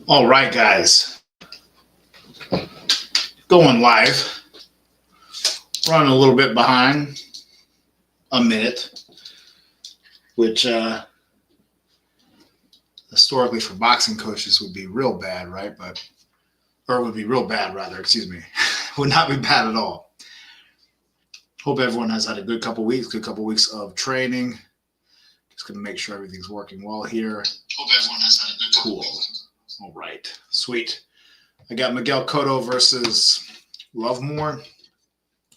All right, guys, going live. Running a little bit behind, a minute, which historically for boxing coaches would be real bad, right? Or would be real bad, rather, excuse me. Would not be bad at all. Hope everyone has had a good couple weeks of training. Just going to make sure everything's working well here. Hope everyone has had a good cool. All right, sweet. I got Miguel Cotto versus Lovemore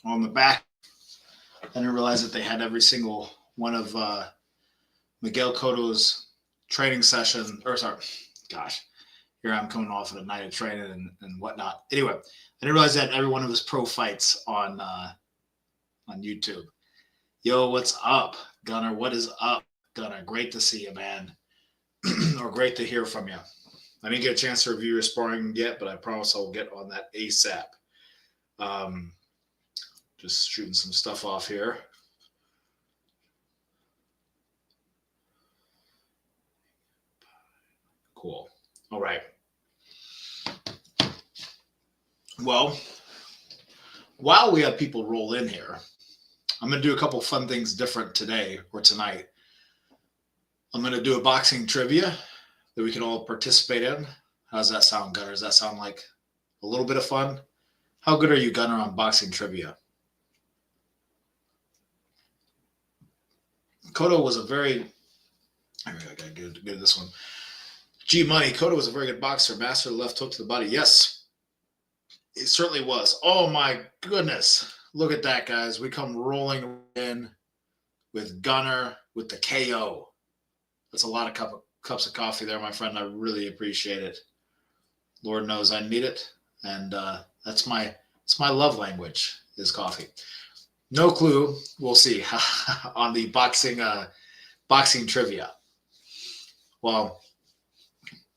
on the back. I didn't realize that they had every single one of Miguel Cotto's training session. Or sorry, gosh, here I'm coming off of a night of training and whatnot. Anyway, I didn't realize that every one of his pro fights on YouTube. Yo, what's up, Gunner? What is up, Gunner? Great to see you, man. Or great to hear from you. I didn't get a chance to review your sparring yet, but I promise I'll get on that ASAP. Just shooting some stuff off here. Cool. All right. Well, while we have people roll in here, I'm going to do a couple fun things different today or tonight. I'm going to do a boxing trivia that we can all participate in. How does that sound, Gunner? Does that sound like a little bit of fun? How good are you, Gunner, on boxing trivia? Cotto was a very, I gotta get this one. G Money, Cotto was a very good boxer. Master left hook to the body. Yes, it certainly was. Oh my goodness. Look at that, guys. We come rolling in with Gunner with the KO. That's a lot of cups of coffee there, my friend. I really appreciate it. Lord knows I need it. And it's my love language is coffee. No clue. We'll see on the boxing trivia. Well,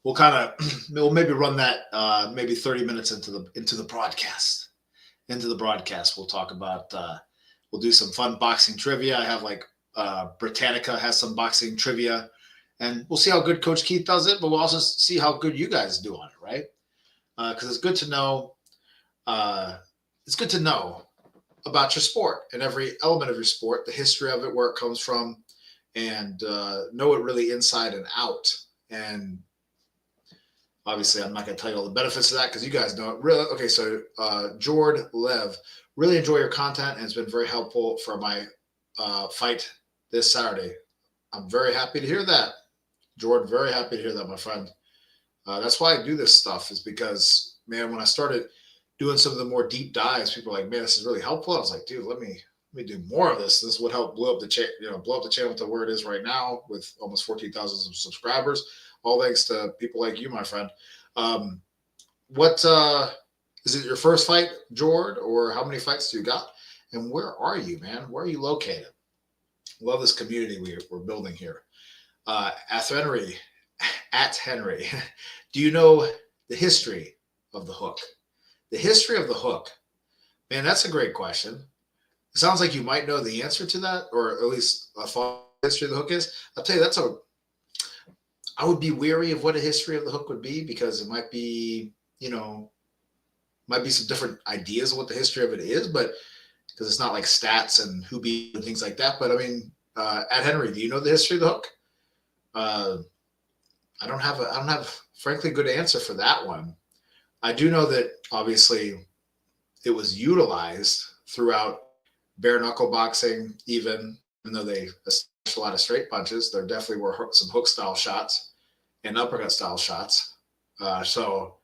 we'll maybe run that maybe 30 minutes into the broadcast. Into the broadcast, we'll talk about we'll do some fun boxing trivia. I have Britannica has some boxing trivia, and we'll see how good Coach Keith does it. But we'll also see how good you guys do on it, right? Because it's good to know. It's good to know about your sport and every element of your sport, the history of it, where it comes from, and know it really inside and out. And obviously, I'm not going to tell you all the benefits of that because you guys know it. Really, okay, so Jord Lev, really enjoy your content, and it's been very helpful for my fight this Saturday. I'm very happy to hear that. Jord, very happy to hear that, my friend. That's why I do this stuff, is because, man, when I started doing some of the more deep dives, people are like, man, this is really helpful. I was like, dude, let me do more of this. This would help blow up the channel to where it is right now with almost 14,000 subscribers. All thanks to people like you, my friend. What is it, your first fight, Jord, or how many fights do you got? And where are you, man? Where are you located? Love this community we're building here. At Henry, do you know the history of the hook? The history of the hook, man, that's a great question. It sounds like you might know the answer to that, or at least a thought history of the hook is. I'll tell you, I would be weary of what a history of the hook would be, because it might be, might be some different ideas of what the history of it is, but because it's not like stats and who beat and things like that. But I mean, at Henry, do you know the history of the hook? I don't have frankly good answer for that one. I do know that obviously it was utilized throughout bare knuckle boxing, even though they established a lot of straight punches. There definitely were some hook style shots and uppercut style shots. So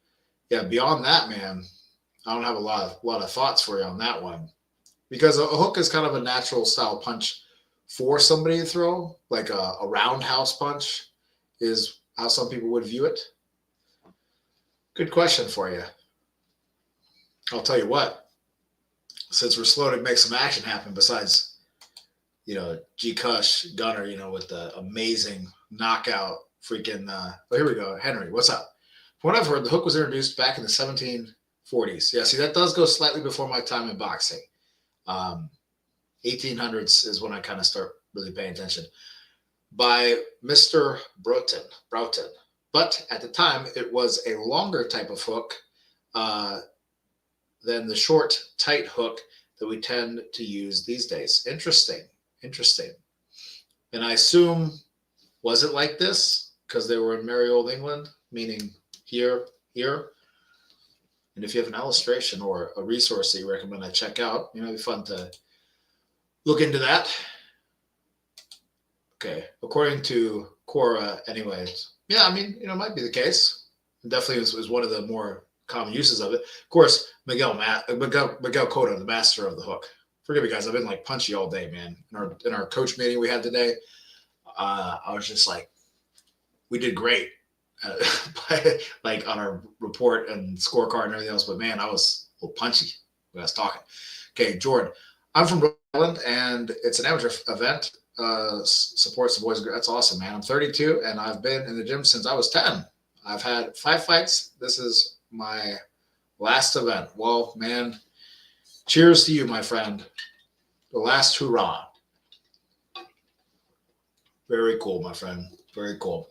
yeah, beyond that, man, I don't have a lot of thoughts for you on that one, because a hook is kind of a natural style punch for somebody to throw, like a roundhouse punch is how some people would view it. Good question for you. I'll tell you what, since we're slow to make some action happen, besides, G Cush, Gunner, with the amazing knockout freaking, here we go. Henry, what's up? From what I've heard, the hook was introduced back in the 1740s. Yeah, see, that does go slightly before my time in boxing. 1800s is when I kind of start really paying attention. By Mr. Broughton. But at the time, it was a longer type of hook uh, than the short, tight hook that we tend to use these days. Interesting. Interesting. And I assume, was it like this? Because they were in merry old England, meaning here, here. And if you have an illustration or a resource that you recommend I check out, it'd be fun to look into that. Okay, according to Quora, anyways. Yeah, I mean, it might be the case. It definitely is one of the more common uses of it. Of course, Miguel Cotto, the master of the hook. Forgive me, guys. I've been like punchy all day, man. In our coach meeting we had today, I was just like, we did great, like on our report and scorecard and everything else. But man, I was a little punchy when I was talking. Okay, Jordan, I'm from Rhode Island, and it's an amateur event. Supports the boys. That's awesome, man. I'm 32, and I've been in the gym since I was 10. I've had 5 fights. This is my last event. Well, man, cheers to you, my friend. The last hurrah. Very cool, my friend. Very cool.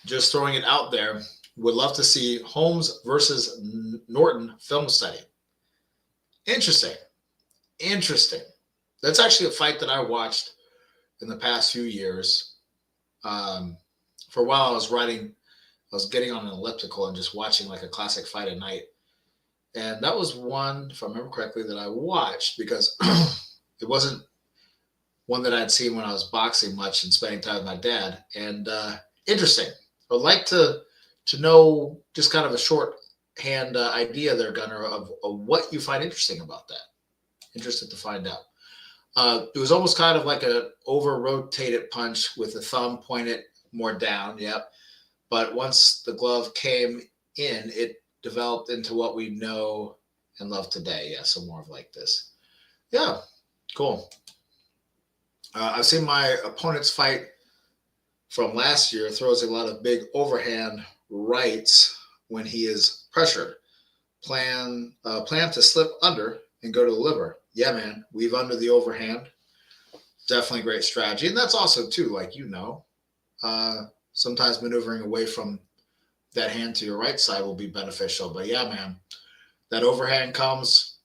Just throwing it out there. Would love to see Holmes versus Norton film study. Interesting. Interesting. That's actually a fight that I watched in the past few years. For a while, I was getting on an elliptical and just watching like a classic fight at night. And that was one, if I remember correctly, that I watched because it wasn't one that I'd seen when I was boxing much and spending time with my dad. And interesting. I'd like to know just kind of a shorthand idea there, Gunner, of what you find interesting about that. Interested to find out. It was almost kind of like an over-rotated punch with the thumb pointed more down. Yep. But once the glove came in, it developed into what we know and love today. Yeah, so more of like this. Yeah, cool. I've seen my opponent's fight from last year throws a lot of big overhand rights when he is pressured. Plan to slip under and go to the liver. Yeah, man, weave under the overhand. Definitely great strategy. And that's also, too, like, sometimes maneuvering away from that hand to your right side will be beneficial. But yeah, man, that overhand comes,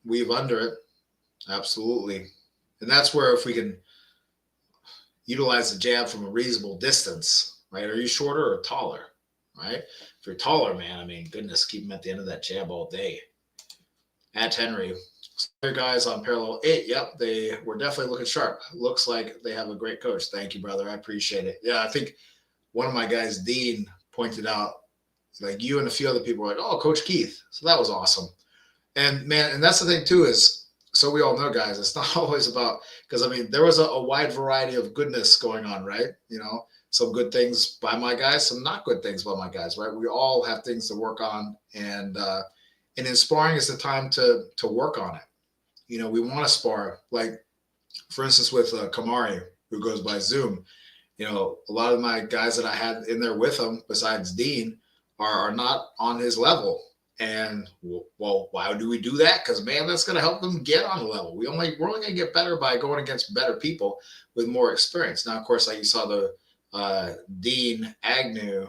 weave under it. Absolutely. And that's where if we can utilize the jab from a reasonable distance, right? Are you shorter or taller, right? If you're taller, man, I mean, goodness, keep them at the end of that jab all day. At Henry, other guys on parallel 8, yep, they were definitely looking sharp. Looks like they have a great coach. Thank you, brother. I appreciate it. Yeah, I think one of my guys, Dean, pointed out, like you and a few other people were like, oh, Coach Keith. So that was awesome. And, man, and that's the thing, too, is so we all know, guys, it's not always about – because, I mean, there was a wide variety of goodness going on, right? Some good things by my guys, some not good things by my guys, right? We all have things to work on, and in sparring is the time to work on it. We want to spar. Like, for instance, with Kamari, who goes by Zoom, a lot of my guys that I had in there with him, besides Dean, are not on his level. And, well, why do we do that? Because, man, that's going to help them get on the level. We're only going to get better by going against better people with more experience. Now, of course, like you saw the Dean Agnew,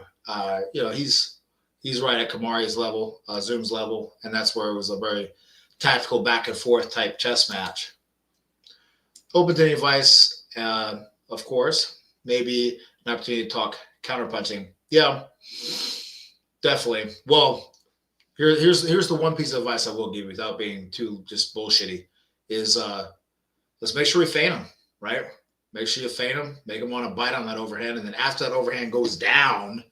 he's right at Kamari's level, Zoom's level, and that's where it was a very tactical back and forth type chess match. Open to any advice, of course. Maybe an opportunity to talk counterpunching. Yeah, definitely. Well, here's the one piece of advice I will give you without being too just bullshitty is let's make sure we feint them, right? Make sure you feint them, make them want to bite on that overhand, and then after that overhand goes down,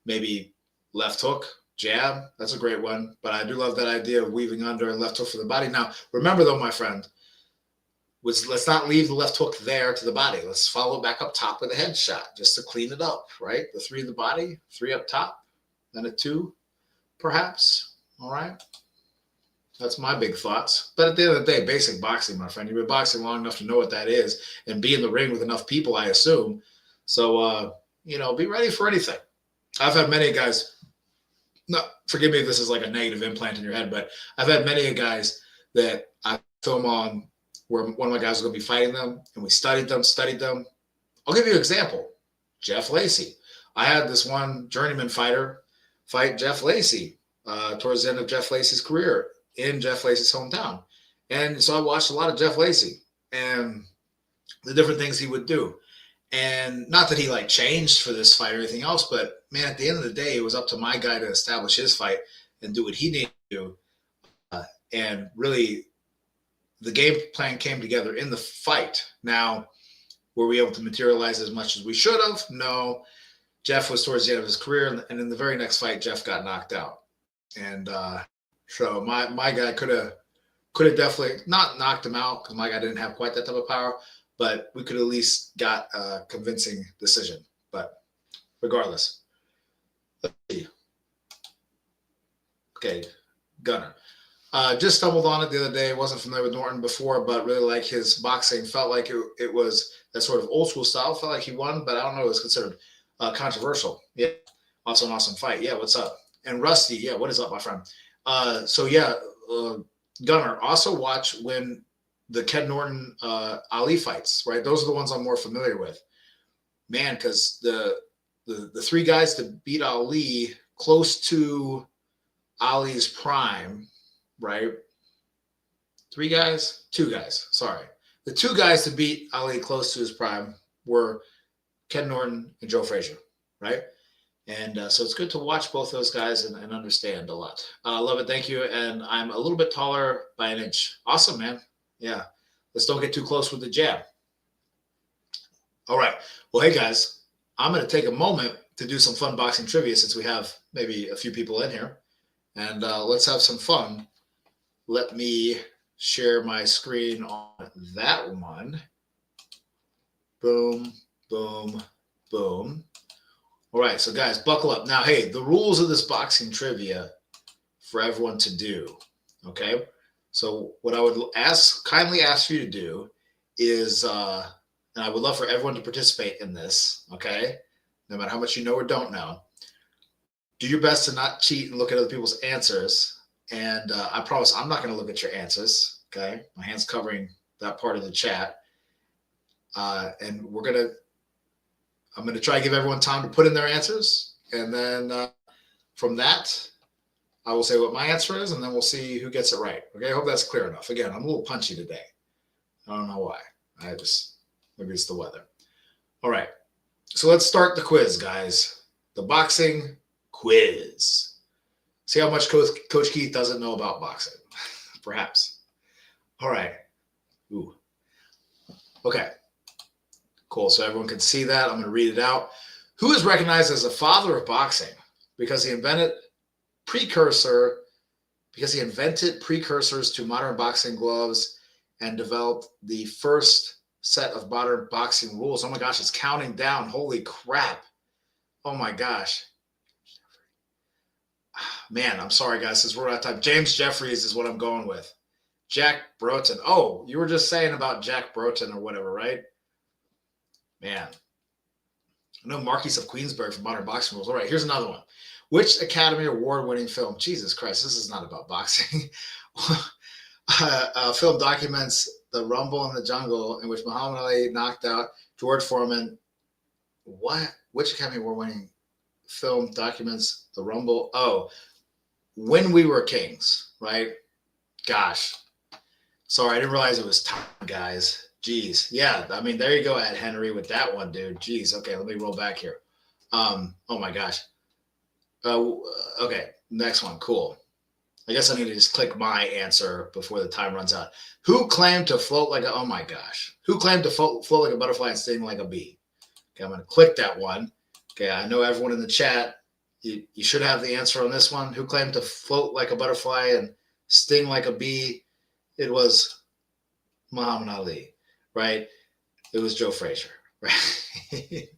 maybe left hook, jab. That's a great one. But I do love that idea of weaving under and left hook for the body. Now, remember, though, my friend, let's not leave the left hook there to the body. Let's follow back up top with a headshot just to clean it up, right? The 3 of the body, 3 up top, then a 2, perhaps. All right? That's my big thoughts. But at the end of the day, basic boxing, my friend. You've been boxing long enough to know what that is and be in the ring with enough people, I assume. So, be ready for anything. I've had many guys, no, forgive me if this is like a negative implant in your head, but I've had many guys that I film on where one of my guys was going to be fighting them, and we studied them. I'll give you an example. Jeff Lacy. I had this one journeyman fighter fight Jeff Lacy towards the end of Jeff Lacy's career in Jeff Lacy's hometown. And so I watched a lot of Jeff Lacy and the different things he would do. And not that he like changed for this fight or anything else, but man, at the end of the day, it was up to my guy to establish his fight and do what he needed to do. And really, the game plan came together in the fight. Now, were we able to materialize as much as we should have? No. Jeff was towards the end of his career, and in the very next fight, Jeff got knocked out. And so my guy could have definitely not knocked him out because my guy didn't have quite that type of power, but we could at least got a convincing decision. But regardless, let's see. Okay, Gunner. Just stumbled on it the other day. Wasn't familiar with Norton before, but really like his boxing. Felt like it was that sort of old school style. Felt like he won, but I don't know. It was considered controversial. Yeah, also an awesome fight. Yeah, what's up? And Rusty, yeah, what is up, my friend? Gunner, also watch when the Ken Norton Ali fights, right? Those are the ones I'm more familiar with. Man, because the three guys to beat Ali close to Ali's prime, right? Two guys, sorry. The two guys to beat Ali close to his prime were Ken Norton and Joe Frazier, right? And so it's good to watch both those guys and understand a lot. Love it. Thank you. And I'm a little bit taller by an inch. Awesome, man. Yeah. Let's don't get too close with the jab. All right. Well, hey, guys, I'm going to take a moment to do some fun boxing trivia since we have maybe a few people in here. And let's have some fun. Let me share my screen on that one. Boom, boom, boom. All right, so guys, buckle up. Now, hey, the rules of this boxing trivia for everyone to do, okay? So what I would kindly ask you to do is, and I would love for everyone to participate in this, okay? No matter how much you know or don't know. Do your best to not cheat and look at other people's answers. And I promise I'm not going to look at your answers, okay? My hand's covering that part of the chat. And I'm going to try to give everyone time to put in their answers. And then from that, I will say what my answer is, and then we'll see who gets it right. Okay, I hope that's clear enough. Again, I'm a little punchy today. I don't know why. Maybe it's the weather. All right, so let's start the quiz, guys. The boxing quiz. See how much Coach Keith doesn't know about boxing, perhaps. All right. Ooh. Okay. Cool. So everyone can see that. I'm going to read it out. Who is recognized as the father of boxing because he invented precursors to modern boxing gloves and developed the first set of modern boxing rules? Oh my gosh, it's counting down. Holy crap. Oh my gosh. Man, I'm sorry, guys. Since we're out of time. James Jeffries is what I'm going with. Jack Broughton. Oh, you were just saying about Jack Broughton or whatever, right? Man. I know Marquis of Queensberry from Modern Boxing Rules. All right, here's another one. Which Academy Award-winning film? Jesus Christ, this is not about boxing. Film documents the Rumble in the Jungle in which Muhammad Ali knocked out George Foreman. What? Which Academy Award-winning film documents the Rumble? Oh, When We Were Kings, right? Gosh. Sorry, I didn't realize it was time, guys. Jeez. Yeah, I mean, there you go, Ed Henry, with that one, dude. Jeez. Okay, let me roll back here. Oh, my gosh. Okay, next one. Cool. I guess I need to just click my answer before the time runs out. Who claimed to float like a, oh, my gosh. Who claimed to float like a butterfly and sting like a bee? Okay, I'm going to click that one. Okay, I know everyone in the chat, you should have the answer on this one. Who claimed to float like a butterfly and sting like a bee? It was Muhammad Ali, right? It was Joe Frazier, right?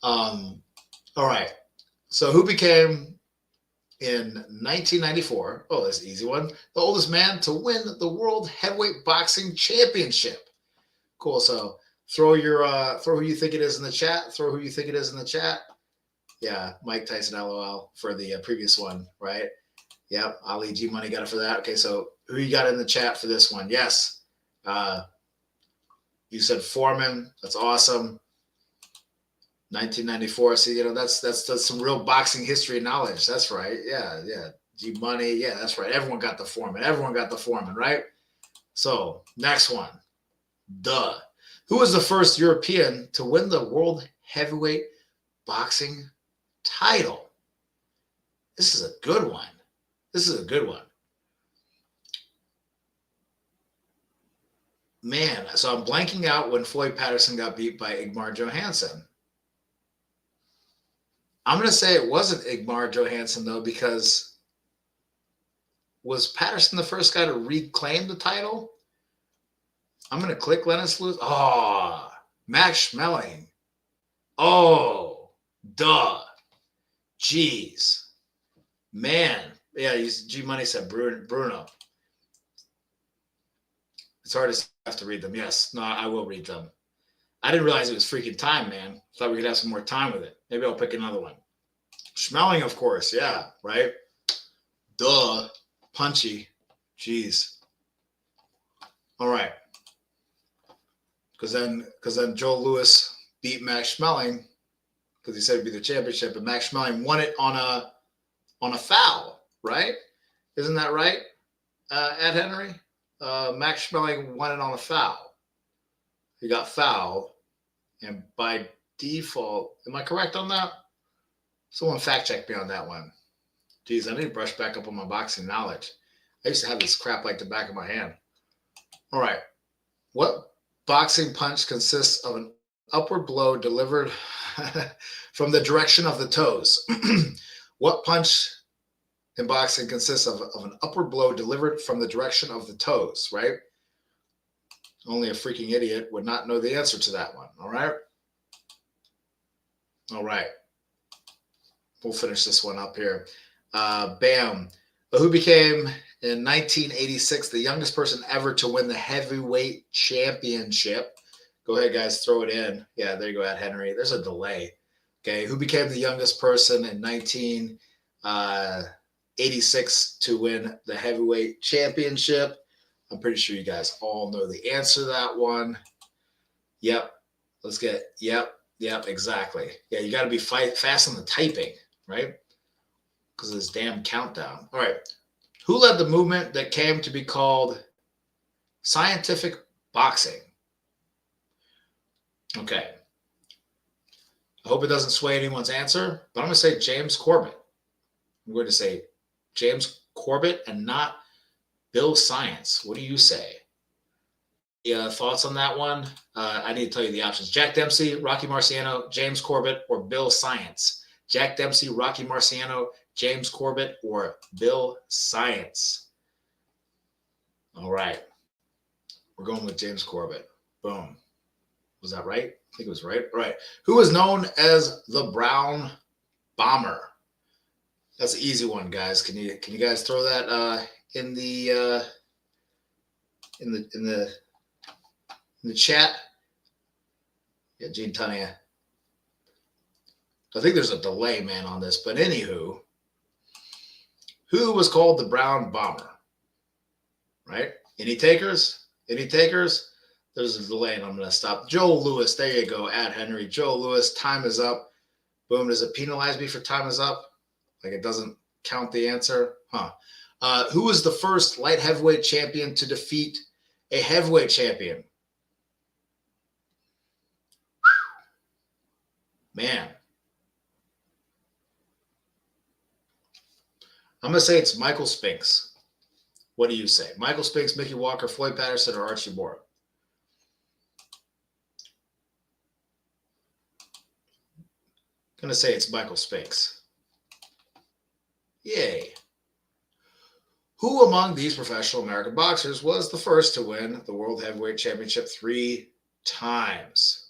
All right. So who became in 1994? Oh, that's an easy one. The oldest man to win the World Heavyweight Boxing Championship. Cool. So throw who you think it is in the chat. Throw who you think it is in the chat. Yeah, Mike Tyson, LOL for the previous one, right? Yep, Ali G Money got it for that. Okay, so who you got in the chat for this one? Yes. You said Foreman. That's awesome. 1994. See, that's some real boxing history knowledge. That's right. Yeah, yeah. G Money. Yeah, that's right. Everyone got the Foreman. Everyone got the Foreman, right? So next one. Duh. Who was the first European to win the world heavyweight boxing title? This is a good one. This is a good one. Man, so I'm blanking out when Floyd Patterson got beat by Igmar Johansson. I'm going to say it wasn't Igmar Johansson, though, because was Patterson the first guy to reclaim the title? I'm going to click Lennox Lewis. Oh, Max Schmeling. Oh, duh. Jeez. Man. Yeah, G Money said Bruno. It's hard to have to read them. Yes. No, I will read them. I didn't realize it was freaking time, man. Thought we could have some more time with it. Maybe I'll pick another one. Schmeling, of course. Yeah, right? Duh. Punchy. Jeez. All right. Because then Joe Louis beat Max Schmeling because he said it'd be the championship, and Max Schmeling won it on a foul, right? Isn't that right, Ed Henry? Max Schmeling won it on a foul. He got fouled, and by default, am I correct on that? Someone fact check me on that one. Geez, I need to brush back up on my boxing knowledge. I used to have this crap like the back of my hand. All right. What boxing punch consists of an upward blow delivered from the direction of the toes? What punch in boxing consists of an upward blow delivered from the direction of the toes, right? Only a freaking idiot would not know the answer to that one, all right? All right. We'll finish this one up here. Bam. Who became, in 1986, the youngest person ever to win the heavyweight championship? Go ahead, guys. Throw it in. Yeah, there you go, Ed Henry. There's a delay. Okay. Who became the youngest person in 1986 to win the heavyweight championship? I'm pretty sure you guys all know the answer to that one. Yep. Let's get, yep, exactly. Yeah, you got to be fast on the typing, right? Because of this damn countdown. All right. Who led the movement that came to be called scientific boxing? Okay. I hope it doesn't sway anyone's answer, but I'm going to say James Corbett. I'm going to say James Corbett and not Bill Science. What do you say? Thoughts on that one? I need to tell you the options. Jack Dempsey, Rocky Marciano, James Corbett, or Bill Science. Jack Dempsey, Rocky Marciano, James Corbett, or Bill Science. All right. We're going with James Corbett. Boom. Was that right? I think it was right. All right. Who was known as the Brown Bomber? That's an easy one, guys. Can you guys throw that in the chat? Yeah, Gene Tunia. I think there's a delay, man, on this. But anywho, who was called the Brown Bomber? Right? Any takers? Any takers? There's a delay, and I'm going to stop. Joe Louis. There you go. At Henry. Joe Louis. Time is up. Boom. Does it penalize me for time is up? Like it doesn't count the answer? Huh. Who was the first light heavyweight champion to defeat a heavyweight champion? Man. I'm going to say it's Michael Spinks. What do you say? Michael Spinks, Mickey Walker, Floyd Patterson, or Archie Moore? I'm going to say it's Michael Spinks. Yay. Who among these professional American boxers was the first to win the World Heavyweight Championship 3 times?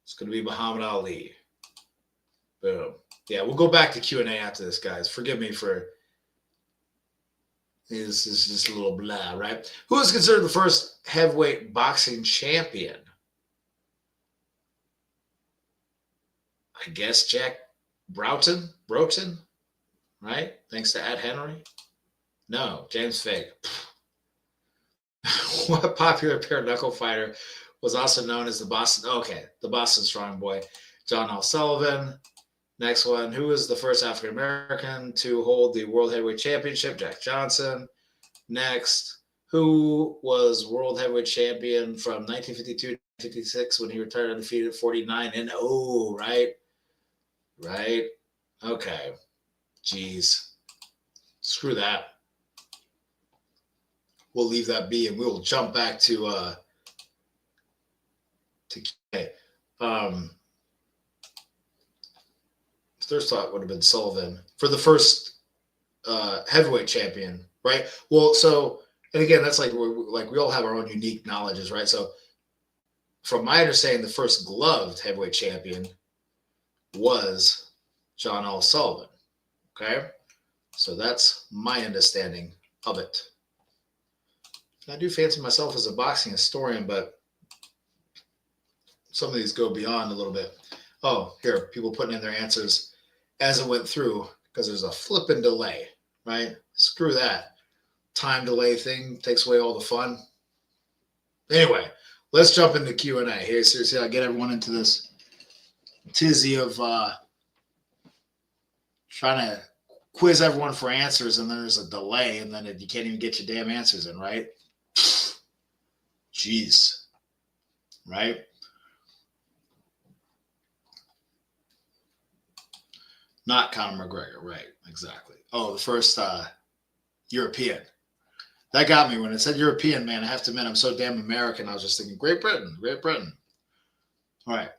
It's going to be Muhammad Ali. Boom. Yeah, we'll go back to Q&A after this, guys. Forgive me for this is just a little blah, right? Who is considered the first heavyweight boxing champion? I guess Jack Broughton, right? Thanks to Ed Henry. No, James Fake. What popular bare knuckle fighter was also known as the Boston Strong Boy, John L. Sullivan. Next one, who was the first African American to hold the World Heavyweight Championship? Jack Johnson. Next, who was World Heavyweight Champion from 1952 to 1956 when he retired undefeated 49-0, right? Right? Okay. Jeez. Screw that. We'll leave that be and we'll jump back to K. First thought would have been Sullivan for the first heavyweight champion, right? Well, so, and again, that's like we all have our own unique knowledges, right? So, from my understanding, the first gloved heavyweight champion was John L. Sullivan. Okay, so that's my understanding of it. I do fancy myself as a boxing historian, but some of these go beyond a little bit. Oh, here, people putting in their answers as it went through because there's a flipping delay, right? Screw that. Time delay thing takes away all the fun. Anyway, let's jump into Q&A. Here, seriously, I'll get everyone into this tizzy of trying to quiz everyone for answers, and then there's a delay, and then you can't even get your damn answers in, right? Jeez. Right? Not Conor McGregor, right? Exactly. Oh, the first European. That got me when it said European, man. I have to admit, I'm so damn American. I was just thinking, Great Britain, Great Britain. All right.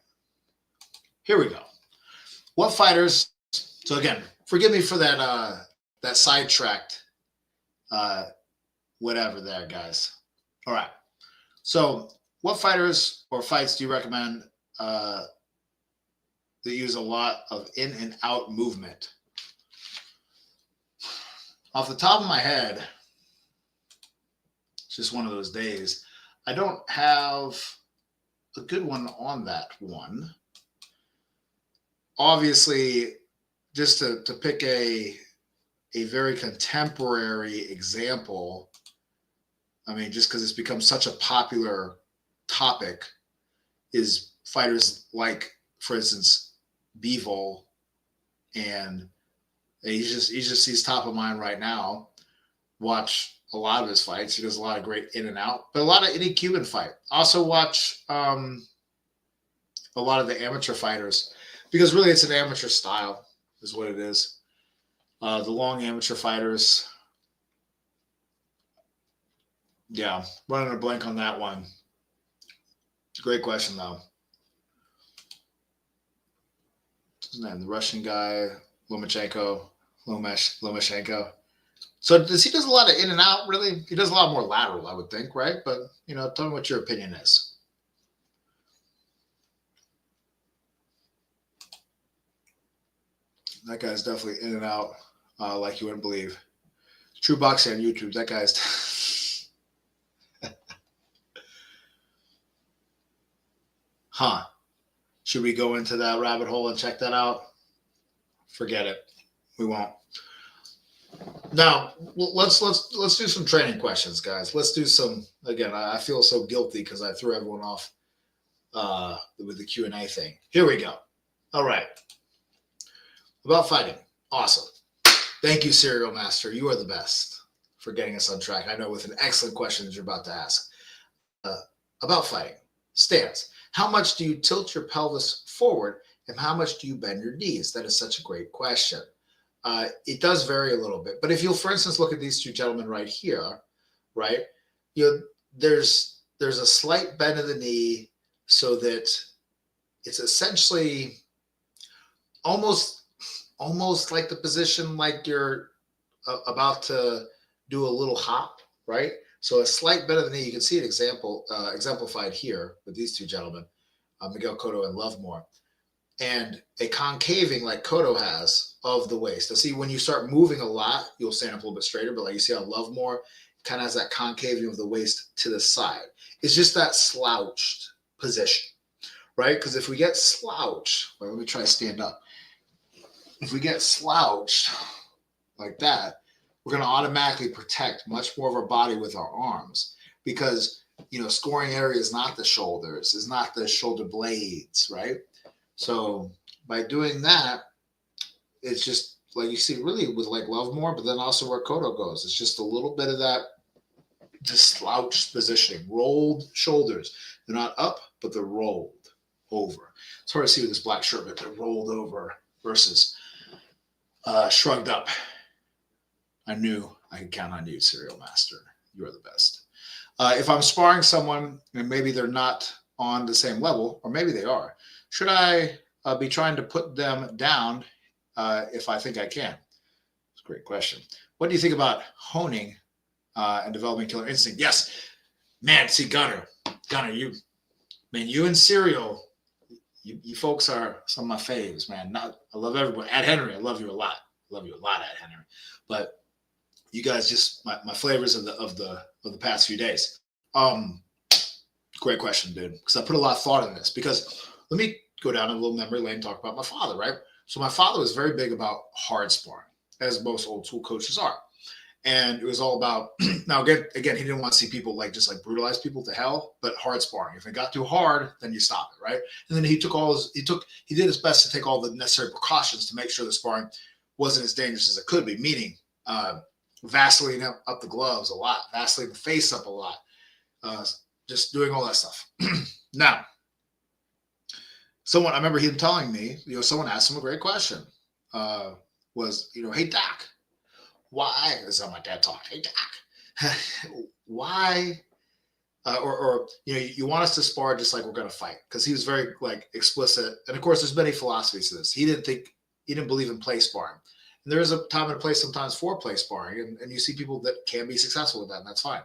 Here we go. What fighters? So again, forgive me for that sidetracked whatever there, guys. All right. So what fighters or fights do you recommend that use a lot of in and out movement? Off the top of my head, it's just one of those days. I don't have a good one on that one. Obviously, just to pick a very contemporary example, I mean, just because it's become such a popular topic, is fighters like, for instance, Bivol, and he's top of mind right now. Watch a lot of his fights. He does a lot of great in and out, but a lot of any Cuban fight. Also watch a lot of the amateur fighters, because really it's an amateur style is what it is. The long amateur fighters. Yeah, running a blank on that one. Great question though. His name, the Russian guy, Lomachenko. So does he does a lot of in and out, really? He does a lot more lateral, I would think, right? But, tell me what your opinion is. That guy's definitely in and out like you wouldn't believe. True Boxing on YouTube, that guy's... Huh. Should we go into that rabbit hole and check that out? Forget it. We won't. Now, let's do some training questions, guys. Let's do some. Again, I feel so guilty because I threw everyone off with the Q&A thing. Here we go. All right. About fighting. Awesome. Thank you, Serial Master. You are the best for getting us on track. I know with an excellent question that you're about to ask. About fighting. Stance. How much do you tilt your pelvis forward and how much do you bend your knees? That is such a great question. It does vary a little bit, but if you'll, for instance, look at these two gentlemen right here, right? There's a slight bend of the knee so that it's essentially almost like the position like you're about to do a little hop, right? So a slight bend of the knee. You can see it exemplified here with these two gentlemen, Miguel Cotto and Lovemore. And a concaving like Cotto has of the waist. Now, see, when you start moving a lot, you'll stand up a little bit straighter, but like you see how Lovemore kind of has that concaving of the waist to the side. It's just that slouched position, right? Because if we get slouched, well, let me try to stand up. If we get slouched like that, we're going to automatically protect much more of our body with our arms, because scoring area is not the shoulders, is not the shoulder blades, right? So by doing that, it's just like you see really with like Lovemore, but then also where Kodo goes. It's just a little bit of that just slouched positioning, rolled shoulders. They're not up, but they're rolled over. It's hard to see with this black shirt, but they're rolled over versus shrugged up. I knew I could count on you, Serial Master. You are the best. If I'm sparring someone and maybe they're not on the same level, or maybe they are, should I be trying to put them down if I think I can? It's a great question. What do you think about honing and developing killer instinct? Yes, man. See, Gunner, you and Serial, you folks are some of my faves, man. I love everyone. Ad Henry, I love you a lot. Ad Henry. But you guys just my flavors of the past few days. Great question, dude. Because I put a lot of thought in this. Because let me go down a little memory lane and talk about my father, right? So my father was very big about hard sparring, as most old school coaches are. And it was all about now again, he didn't want to see people just brutalize people to hell, but hard sparring. If it got too hard, then you stop it, right? And then he did his best to take all the necessary precautions to make sure the sparring wasn't as dangerous as it could be, meaning Vaseline up the gloves a lot, Vaseline the face up a lot, just doing all that stuff. Now, I remember him telling me, someone asked him a great question, hey, Doc, why, this is how my dad talked, hey, Doc, why, you want us to spar just like we're going to fight? Because he was very explicit. And of course, there's many philosophies to this. He didn't believe in play sparring. And there is a time and a place sometimes for play sparring. And you see people that can be successful with that, and that's fine.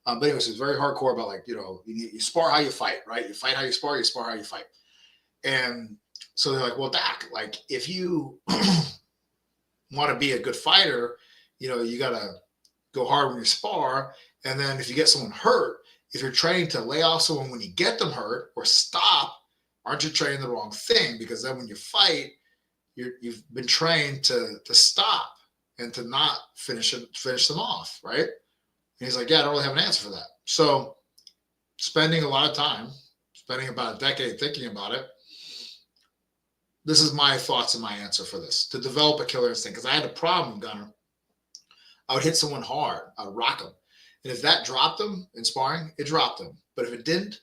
But anyways, it's very hardcore about you spar how you fight, right? You fight how you spar how you fight. And so they're like, well, Doc, if you want to be a good fighter, you got to go hard when you spar. And then if you get someone hurt, if you're training to lay off someone when you get them hurt or stop, aren't you training the wrong thing? Because then when you fight, you've been trained to stop and to not finish them off, right? And he's like, yeah, I don't really have an answer for that. So spending a lot of time, spending about a decade thinking about it, this is my thoughts and my answer for this. To develop a killer instinct, because I had a problem, Gunner. I would hit someone hard. I would rock them. And if that dropped them in sparring, it dropped them. But if it didn't,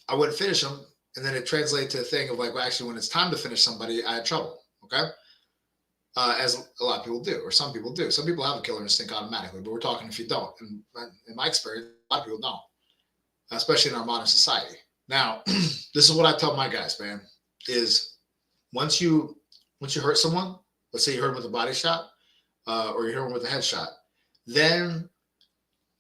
I wouldn't finish them. And then it translated to a thing of actually, when it's time to finish somebody, I had trouble. Okay? As a lot of people do, or some people do. Some people have a killer instinct automatically, but we're talking if you don't. And in my experience, a lot of people don't, especially in our modern society. Now, this is what I tell my guys, man, is once you hurt someone, let's say you hurt them with a body shot, or you hurt them with a headshot, then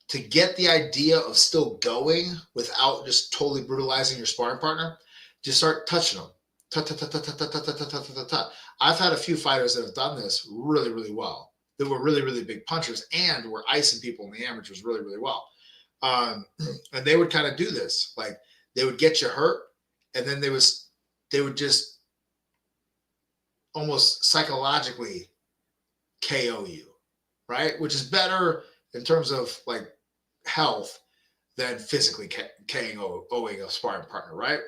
to get the idea of still going without just totally brutalizing your sparring partner, just start touching them. I've had a few fighters that have done this really, really well. That were really, really big punchers and were icing people in the amateurs really, really well. And they would kind of do this. They would get you hurt, and then they would just almost psychologically KO you, right? Which is better in terms of health than physically KOing a sparring partner, right?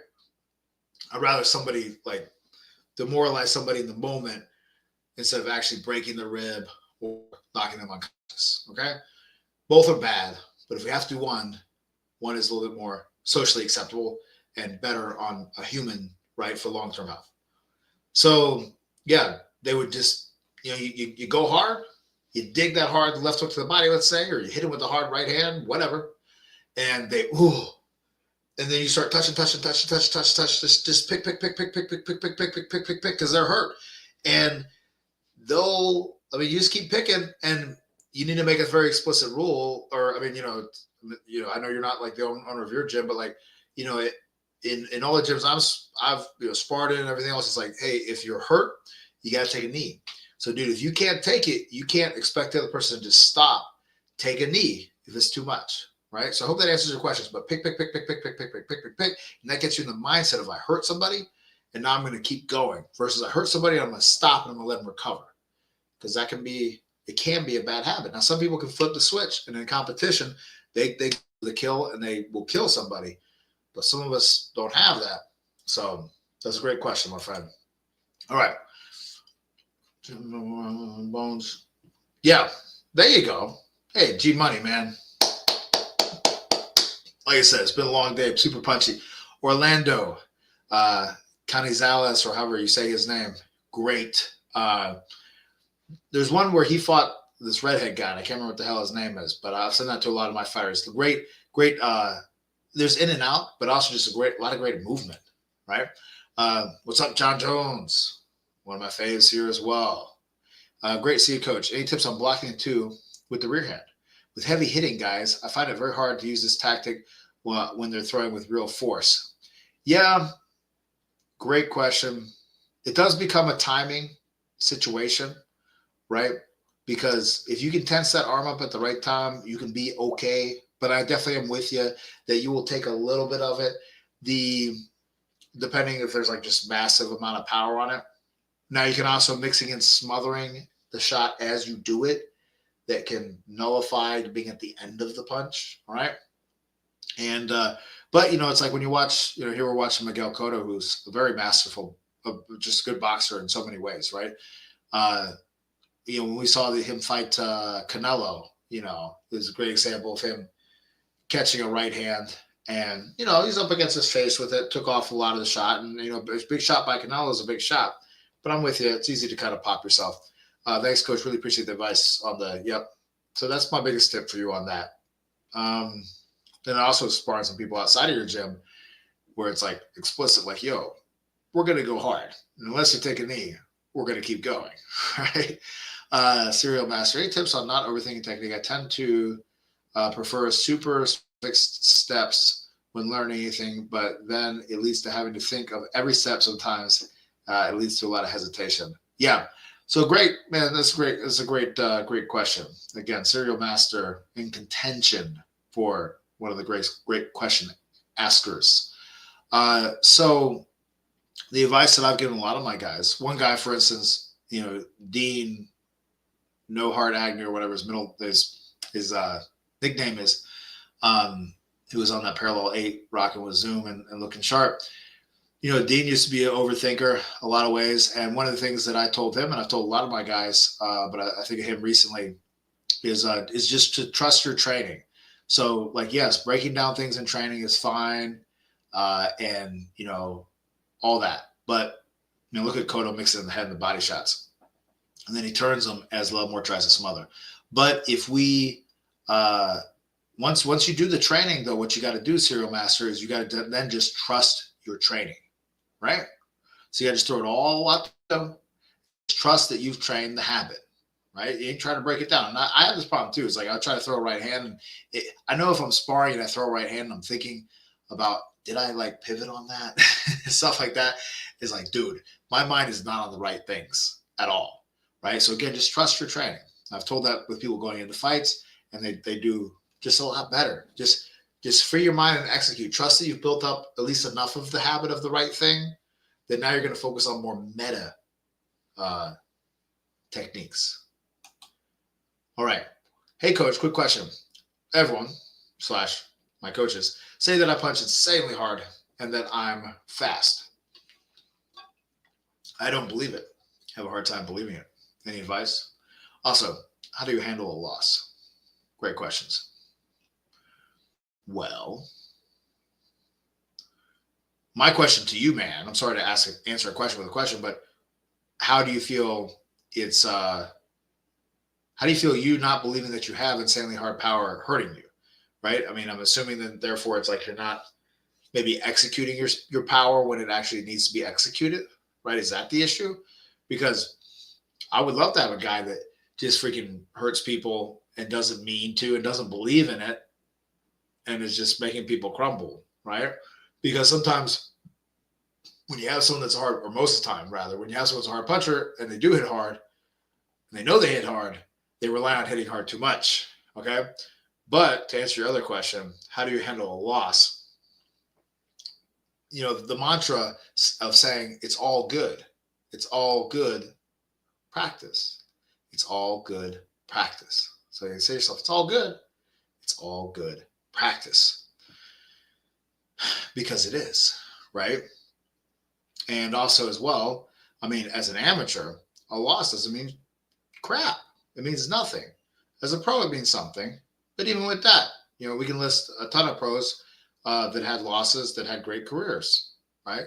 I'd rather somebody demoralize somebody in the moment instead of actually breaking the rib or knocking them unconscious. Okay, both are bad, but if we have to do one is a little bit more socially acceptable and better on a human, right, for long-term health. So yeah, they would just you go hard, you dig that hard left hook to the body, let's say, or you hit him with the hard right hand, whatever, and and then you start touching, just pick, because they're hurt. And you just keep picking, and you need to make a very explicit rule, or, I know you're not the owner of your gym, but in all the gyms I've sparred in and everything else, it's hey, if you're hurt, you got to take a knee. So dude, if you can't take it, you can't expect the other person to just stop. Take a knee if it's too much. Right. So I hope that answers your questions, but pick. And that gets you in the mindset of I hurt somebody and now I'm going to keep going versus I hurt somebody and I'm going to stop and I'm going to let them recover. Because it can be a bad habit. Now, some people can flip the switch and in competition, they the kill, and they will kill somebody. But some of us don't have that. So that's a great question, my friend. All right. Bones. Yeah, there you go. Hey, G Money, man. Like I said, it's been a long day. Super punchy. Orlando, Canizales, or however you say his name. Great. There's one where he fought this redhead guy. And I can't remember what the hell his name is, but I've sent that to a lot of my fighters. Great. There's in and out, but also just a lot of great movement, right? What's up, John Jones? One of my faves here as well. Great to see you, Coach. Any tips on blocking two with the rear hand? With heavy hitting guys, I find it very hard to use this tactic when they're throwing with real force. Yeah, great question. It does become a timing situation, right? Because if you can tense that arm up at the right time, you can be okay. But I definitely am with you that you will take a little bit of it. Depending if there's like just massive amount of power on it. Now you can also mixing in smothering the shot as you do it that can nullify being at the end of the punch. All right. And, but it's like when you watch, here we're watching Miguel Cotto, who's a very masterful, just a good boxer in so many ways. Right. When we saw him fight Canelo, there's a great example of him catching a right hand. And, he's up against his face with it, took off a lot of the shot. And, a big shot by Canelo is a big shot. But I'm with you. It's easy to kind of pop yourself. Thanks, Coach. Really appreciate the advice on yep. So that's my biggest tip for you on that. Then also sparring some people outside of your gym where it's like explicit, like, yo, we're going to go hard. And unless you take a knee, we're going to keep going. Right? Serial Master. Any tips on not overthinking technique? I tend to prefer super fixed steps when learning anything, but then it leads to having to think of every step sometimes. It leads to a lot of hesitation. Yeah. So great, man. That's great. That's a great question. Again, Serial Master in contention for one of the great question askers. So the advice that I've given a lot of my guys, one guy, for instance, Dean No Heart Agnew or whatever his nickname is, who was on that Parallel 8 rocking with Zoom and looking sharp. Dean used to be an overthinker a lot of ways. And one of the things that I told him, and I've told a lot of my guys, but I think of him recently, is just to trust your training. So, like, yes, breaking down things in training is fine, and, all that. But, look at Cotto mixing in the head and the body shots. And then he turns them as Lovemore tries to smother. But if we once you do the training, though, what you got to do, Serial Master, is you got to then just trust your training. Right? So you got to just throw it all out there. Trust that you've trained the habit, right? You ain't trying to break it down. And I have this problem too. It's like I'll try to throw a right hand. And I know if I'm sparring and I throw a right hand and I'm thinking about, did I like pivot on that? Stuff like that. It's like, dude, my mind is not on the right things at all, right? So again, just trust your training. I've told that with people going into fights, and they do just a lot better. Just free your mind and execute. Trust that you've built up at least enough of the habit of the right thing that now you're going to focus on more meta techniques. All right. Hey, Coach, quick question. Everyone / my coaches say that I punch insanely hard and that I'm fast. I don't believe it. I have a hard time believing it. Any advice? Also, how do you handle a loss? Great questions. Well, my question to you, man, I'm sorry to answer a question with a question, but how do you feel how do you feel you not believing that you have insanely hard power hurting you, right? I mean, I'm assuming that therefore it's like you're not maybe executing your power when it actually needs to be executed, right? Is that the issue? Because I would love to have a guy that just freaking hurts people and doesn't mean to and doesn't believe in it and is just making people crumble, right? Because sometimes when you have someone that's hard, or most of the time rather, when you have someone that's a hard puncher and they do hit hard, and they know they hit hard, they rely on hitting hard too much, okay? But to answer your other question, how do you handle a loss? The mantra of saying it's all good practice. It's all good practice. So you say to yourself, it's all good practice, because it is, right? And also as well, I mean, as an amateur, a loss doesn't mean crap. It means nothing. As a pro, it means something. But even with that, we can list a ton of pros that had losses, that had great careers, right?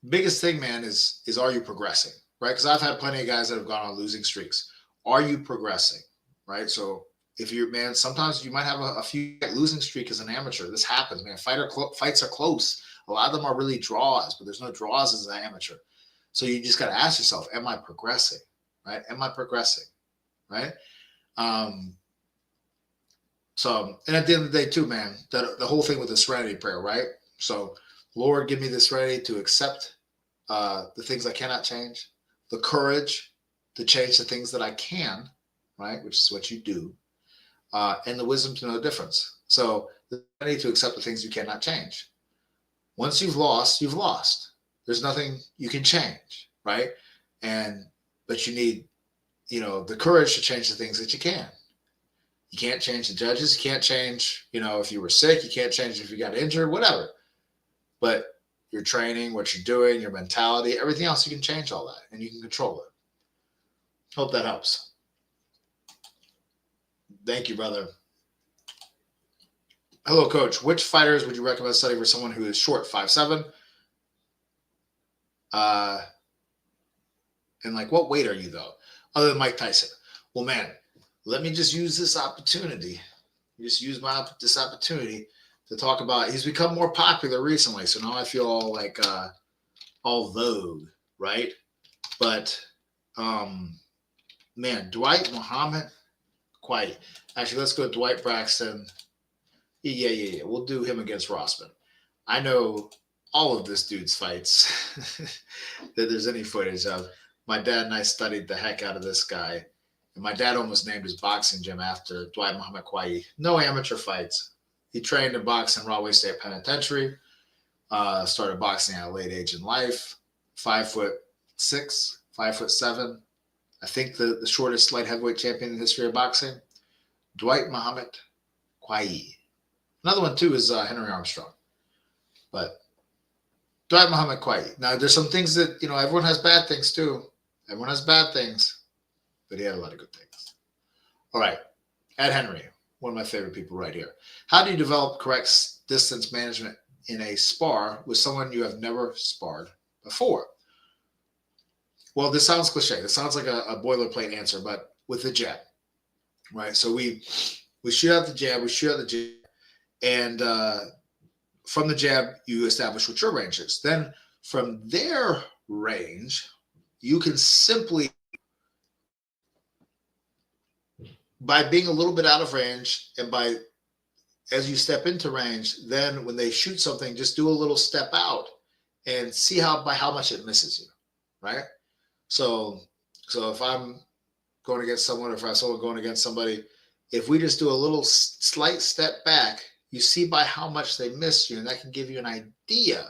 Biggest thing, man, is are you progressing, right? Because I've had plenty of guys that have gone on losing streaks. Are you progressing, right? So if you're, man, sometimes you might have a few losing streak as an amateur. This happens, man. Fights are close. A lot of them are really draws, but there's no draws as an amateur. So you just got to ask yourself, am I progressing, right? Am I progressing, right? So, and at the end of the day too, man, that the whole thing with the serenity prayer, right? So, Lord, give me the serenity to accept the things I cannot change, the courage to change the things that I can, right? Which is what you do, and the wisdom to know the difference. So, the serenity to accept the things you cannot change. Once you've lost, you've lost. There's nothing you can change, right? But you need, the courage to change the things that you can. You can't change the judges. You can't change, if you were sick. You can't change if you got injured, whatever. But your training, what you're doing, your mentality, everything else, you can change all that and you can control it. Hope that helps. Thank you, brother. Hello, coach. Which fighters would you recommend studying for someone who is short, 5'7"? And what weight are you, though? Other than Mike Tyson. Well, man, let me just use this opportunity. This opportunity to talk about. He's become more popular recently, so now I feel all vogue, right? But, man, Dwight Muhammad, quite. Actually, let's go Dwight Braxton. Yeah. We'll do him against Rossman. I know all of this dude's fights that there's any footage of. My dad and I studied the heck out of this guy. And my dad almost named his boxing gym after Dwight Muhammad Quayi. No amateur fights. He trained in boxing in Rahway State Penitentiary. Started boxing at a late age in life. 5'6", 5'7". I think the shortest light heavyweight champion in the history of boxing. Dwight Muhammad Quayi. Another one, too, is Henry Armstrong. But Dwight Muhammad Quayi. Now, there's some things that, everyone has bad things, too. Everyone has bad things. But he had a lot of good things. All right. Ed Henry, one of my favorite people right here. How do you develop correct distance management in a spar with someone you have never sparred before? Well, this sounds cliche. This sounds like a boilerplate answer, but with the jab, right? So we shoot out the jab, and from the jab, you establish what your range is. Then from their range, you can simply, by being a little bit out of range and as you step into range, then when they shoot something, just do a little step out and see by how much it misses you, right? So if I'm going against someone, or if I have someone going against somebody, if we just do a little slight step back, you see by how much they miss you, and that can give you an idea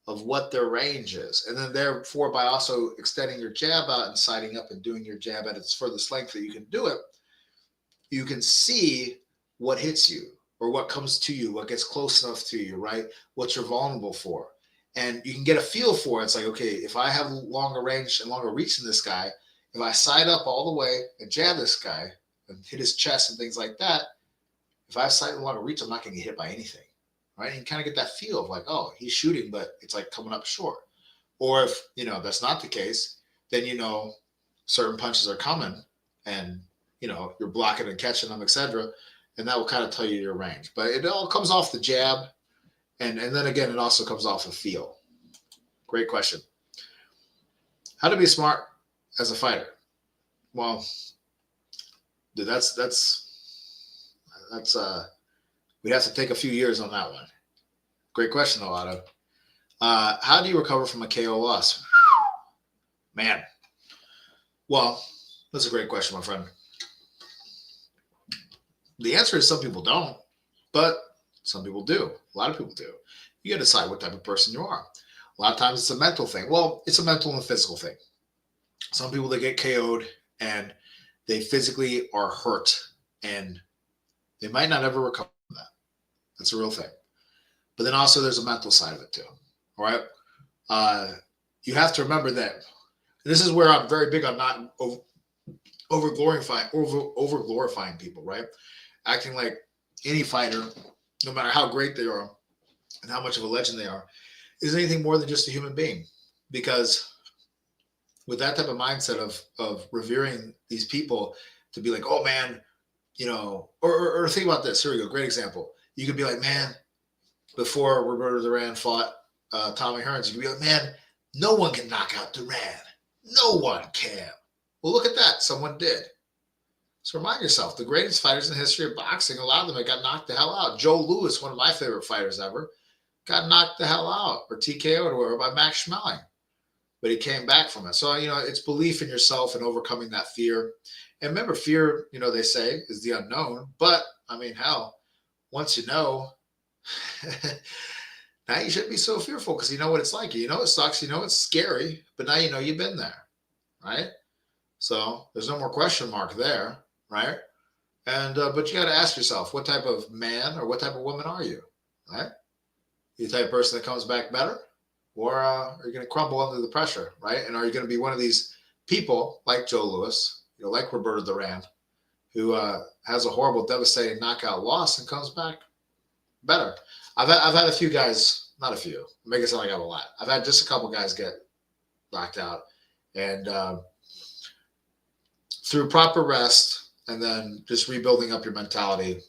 of what their range is. And then therefore, by also extending your jab out and siding up and doing your jab at its furthest length that you can do it, you can see what hits you or what comes to you, what gets close enough to you, right? What you're vulnerable for. And you can get a feel for it. It's like, okay, if I have longer range and longer reach than this guy, if I side up all the way and jab this guy and hit his chest and things like that, if I have slightly longer reach, I'm not going to get hit by anything, right? And you kind of get that feel of like, oh, he's shooting, but it's like coming up short. Or if, that's not the case, then, certain punches are coming and, you're blocking and catching them, etc. And that will kind of tell you your range. But it all comes off the jab. And then again, it also comes off of feel. Great question. How to be smart as a fighter? Well, dude, that's we'd have to take a few years on that one. Great question, though, Otto. How do you recover from a KO loss? Man. Well, that's a great question, my friend. The answer is some people don't, but some people do. A lot of people do. You got to decide what type of person you are. A lot of times it's a mental thing. Well, it's a mental and physical thing. Some people, they get KO'd and they physically are hurt and They might not ever recover from that. That's a real thing. But then also there's a mental side of it too. All right. You have to remember that this is where I'm very big on not over glorifying people, right? Acting like any fighter, no matter how great they are and how much of a legend they are, is anything more than just a human being. Because with that type of mindset of revering these people to be like, oh man, or think about this. Here we go. Great example. You could be like, man, before Roberto Duran fought Tommy Hearns, you could be like, man, no one can knock out Duran. No one can. Well, look at that. Someone did. So remind yourself, the greatest fighters in the history of boxing, a lot of them got knocked the hell out. Joe Louis, one of my favorite fighters ever, got knocked the hell out or TKO'd or whatever by Max Schmeling. But he came back from it. So, it's belief in yourself and overcoming that fear. And remember, fear, they say, is the unknown. But, hell, once you know, now you shouldn't be so fearful because you know what it's like. You know it sucks. You know it's scary. But now you know you've been there, right? So there's no more question mark there, right? And but you got to ask yourself, what type of man or what type of woman are you, right? You the type of person that comes back better? Or are you going to crumble under the pressure, right? And are you going to be one of these people like Joe Louis, like Roberto Duran, who has a horrible, devastating knockout loss and comes back better? I've had a few guys, not a few, I'm making it sound like I have a lot. I've had just a couple guys get knocked out. And through proper rest and then just rebuilding up your mentality,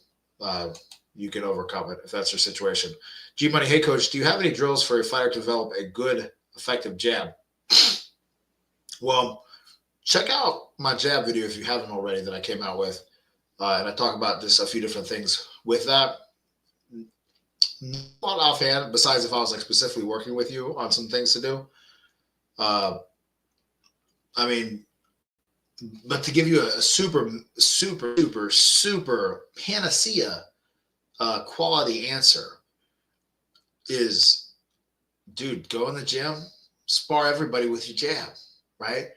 you can overcome it if that's your situation. G Money, hey coach, do you have any drills for a fighter to develop a good, effective jab? Well, check out my jab video if you haven't already that I came out with. And I talk about just a few different things with that. Not offhand, besides if I was like specifically working with you on some things to do. But to give you a super, super, super, super panacea quality answer is, dude, go in the gym, spar everybody with your jab, right?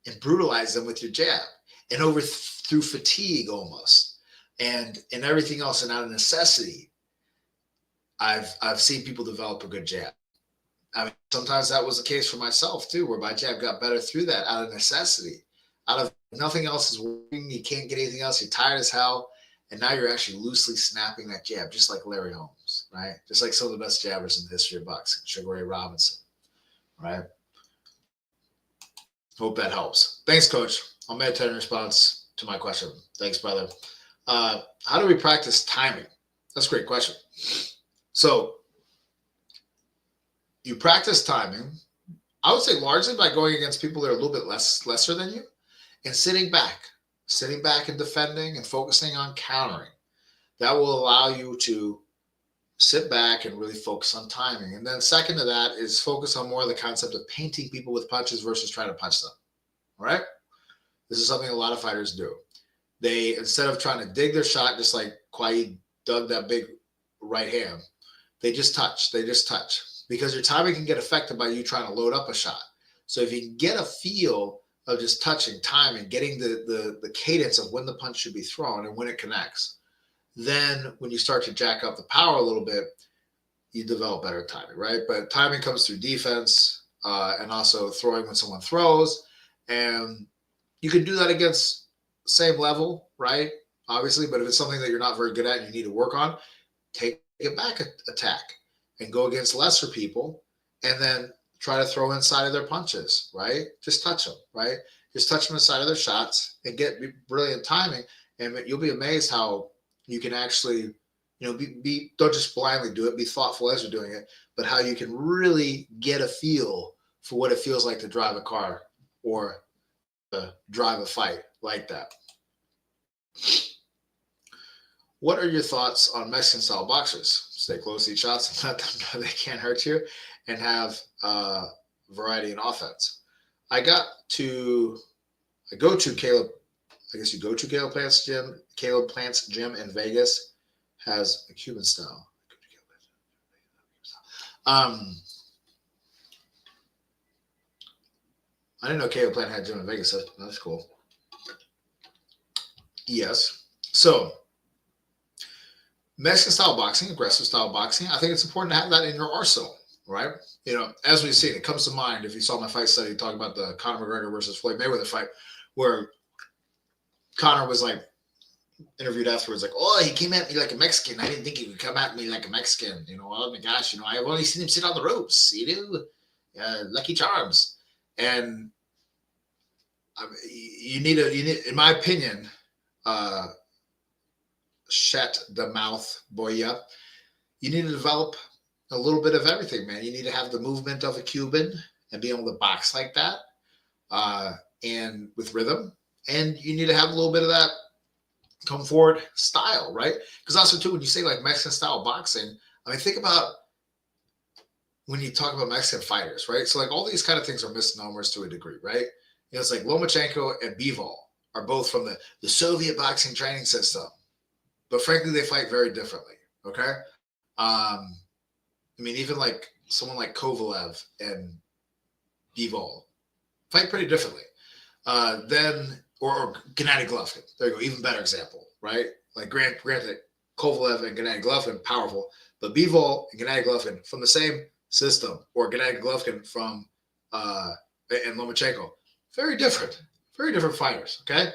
And brutalize them with your jab and through fatigue almost and everything else and out of necessity. I've seen people develop a good jab. Sometimes that was the case for myself too, where my jab got better through that out of necessity, out of nothing else is working. You can't get anything else. You're tired as hell. And now you're actually loosely snapping that jab, just like Larry Holmes, right? Just like some of the best jabbers in the history of boxing, Sugar Ray Robinson, right? Hope that helps. Thanks, Coach. I'll meditate in response to my question. Thanks, brother. How do we practice timing? That's a great question. So you practice timing, I would say largely by going against people that are a little bit lesser than you and sitting back and defending and focusing on countering. That will allow you to sit back and really focus on timing. And then second to that is focus on more of the concept of painting people with punches versus trying to punch them. All right? This is something a lot of fighters do. They, instead of trying to dig their shot, just like Kwai dug that big right hand, they just touch. Because your timing can get affected by you trying to load up a shot. So if you can get a feel of just touching, timing, getting the cadence of when the punch should be thrown and when it connects, then when you start to jack up the power a little bit, you develop better timing, right? But timing comes through defense and also throwing when someone throws. And you can do that against same level, right? Obviously, but if it's something that you're not very good at and you need to work on, take a back attack and go against lesser people and then try to throw inside of their punches, right? Just touch them, right? Just touch them inside of their shots and get brilliant timing. And you'll be amazed how you can actually, don't just blindly do it, be thoughtful as you're doing it, but how you can really get a feel for what it feels like to drive a car or drive a fight like that. What are your thoughts on Mexican style boxers? Stay close to each shots and let them know they can't hurt you and have variety in offense. I go to Caleb. I guess you go to Caleb Plant's gym. Caleb Plant's gym in Vegas has a Cuban style. I didn't know Caleb Plant had a gym in Vegas. That's cool. Yes. So Mexican style boxing, aggressive style boxing, I think it's important to have that in your arsenal, right? As we've seen, it comes to mind if you saw my fight study talking about the Conor McGregor versus Floyd Mayweather fight, where Conor was like interviewed afterwards, like, oh, he came at me like a Mexican. I didn't think he would come at me like a Mexican. Oh my gosh, I've only seen him sit on the ropes, Lucky Charms. And you need, in my opinion, shut the mouth, boya. You need to develop a little bit of everything, man. You need to have the movement of a Cuban and be able to box like that, and with rhythm. And you need to have a little bit of that come forward style, right? Because also too, when you say like Mexican style boxing, I mean, think about when you talk about Mexican fighters, right? So like all these kind of things are misnomers to a degree, right? It's like Lomachenko and Bivol are both from the Soviet boxing training system, but frankly, they fight very differently. Okay. I mean, even like someone like Kovalev and Bivol fight pretty differently. Or Gennady Golovkin. There you go. Even better example, right? Like granted, Kovalev and Gennady Golovkin, powerful, but Bivol and Gennady Golovkin from the same system, or Gennady Golovkin from and Lomachenko, very different fighters. Okay,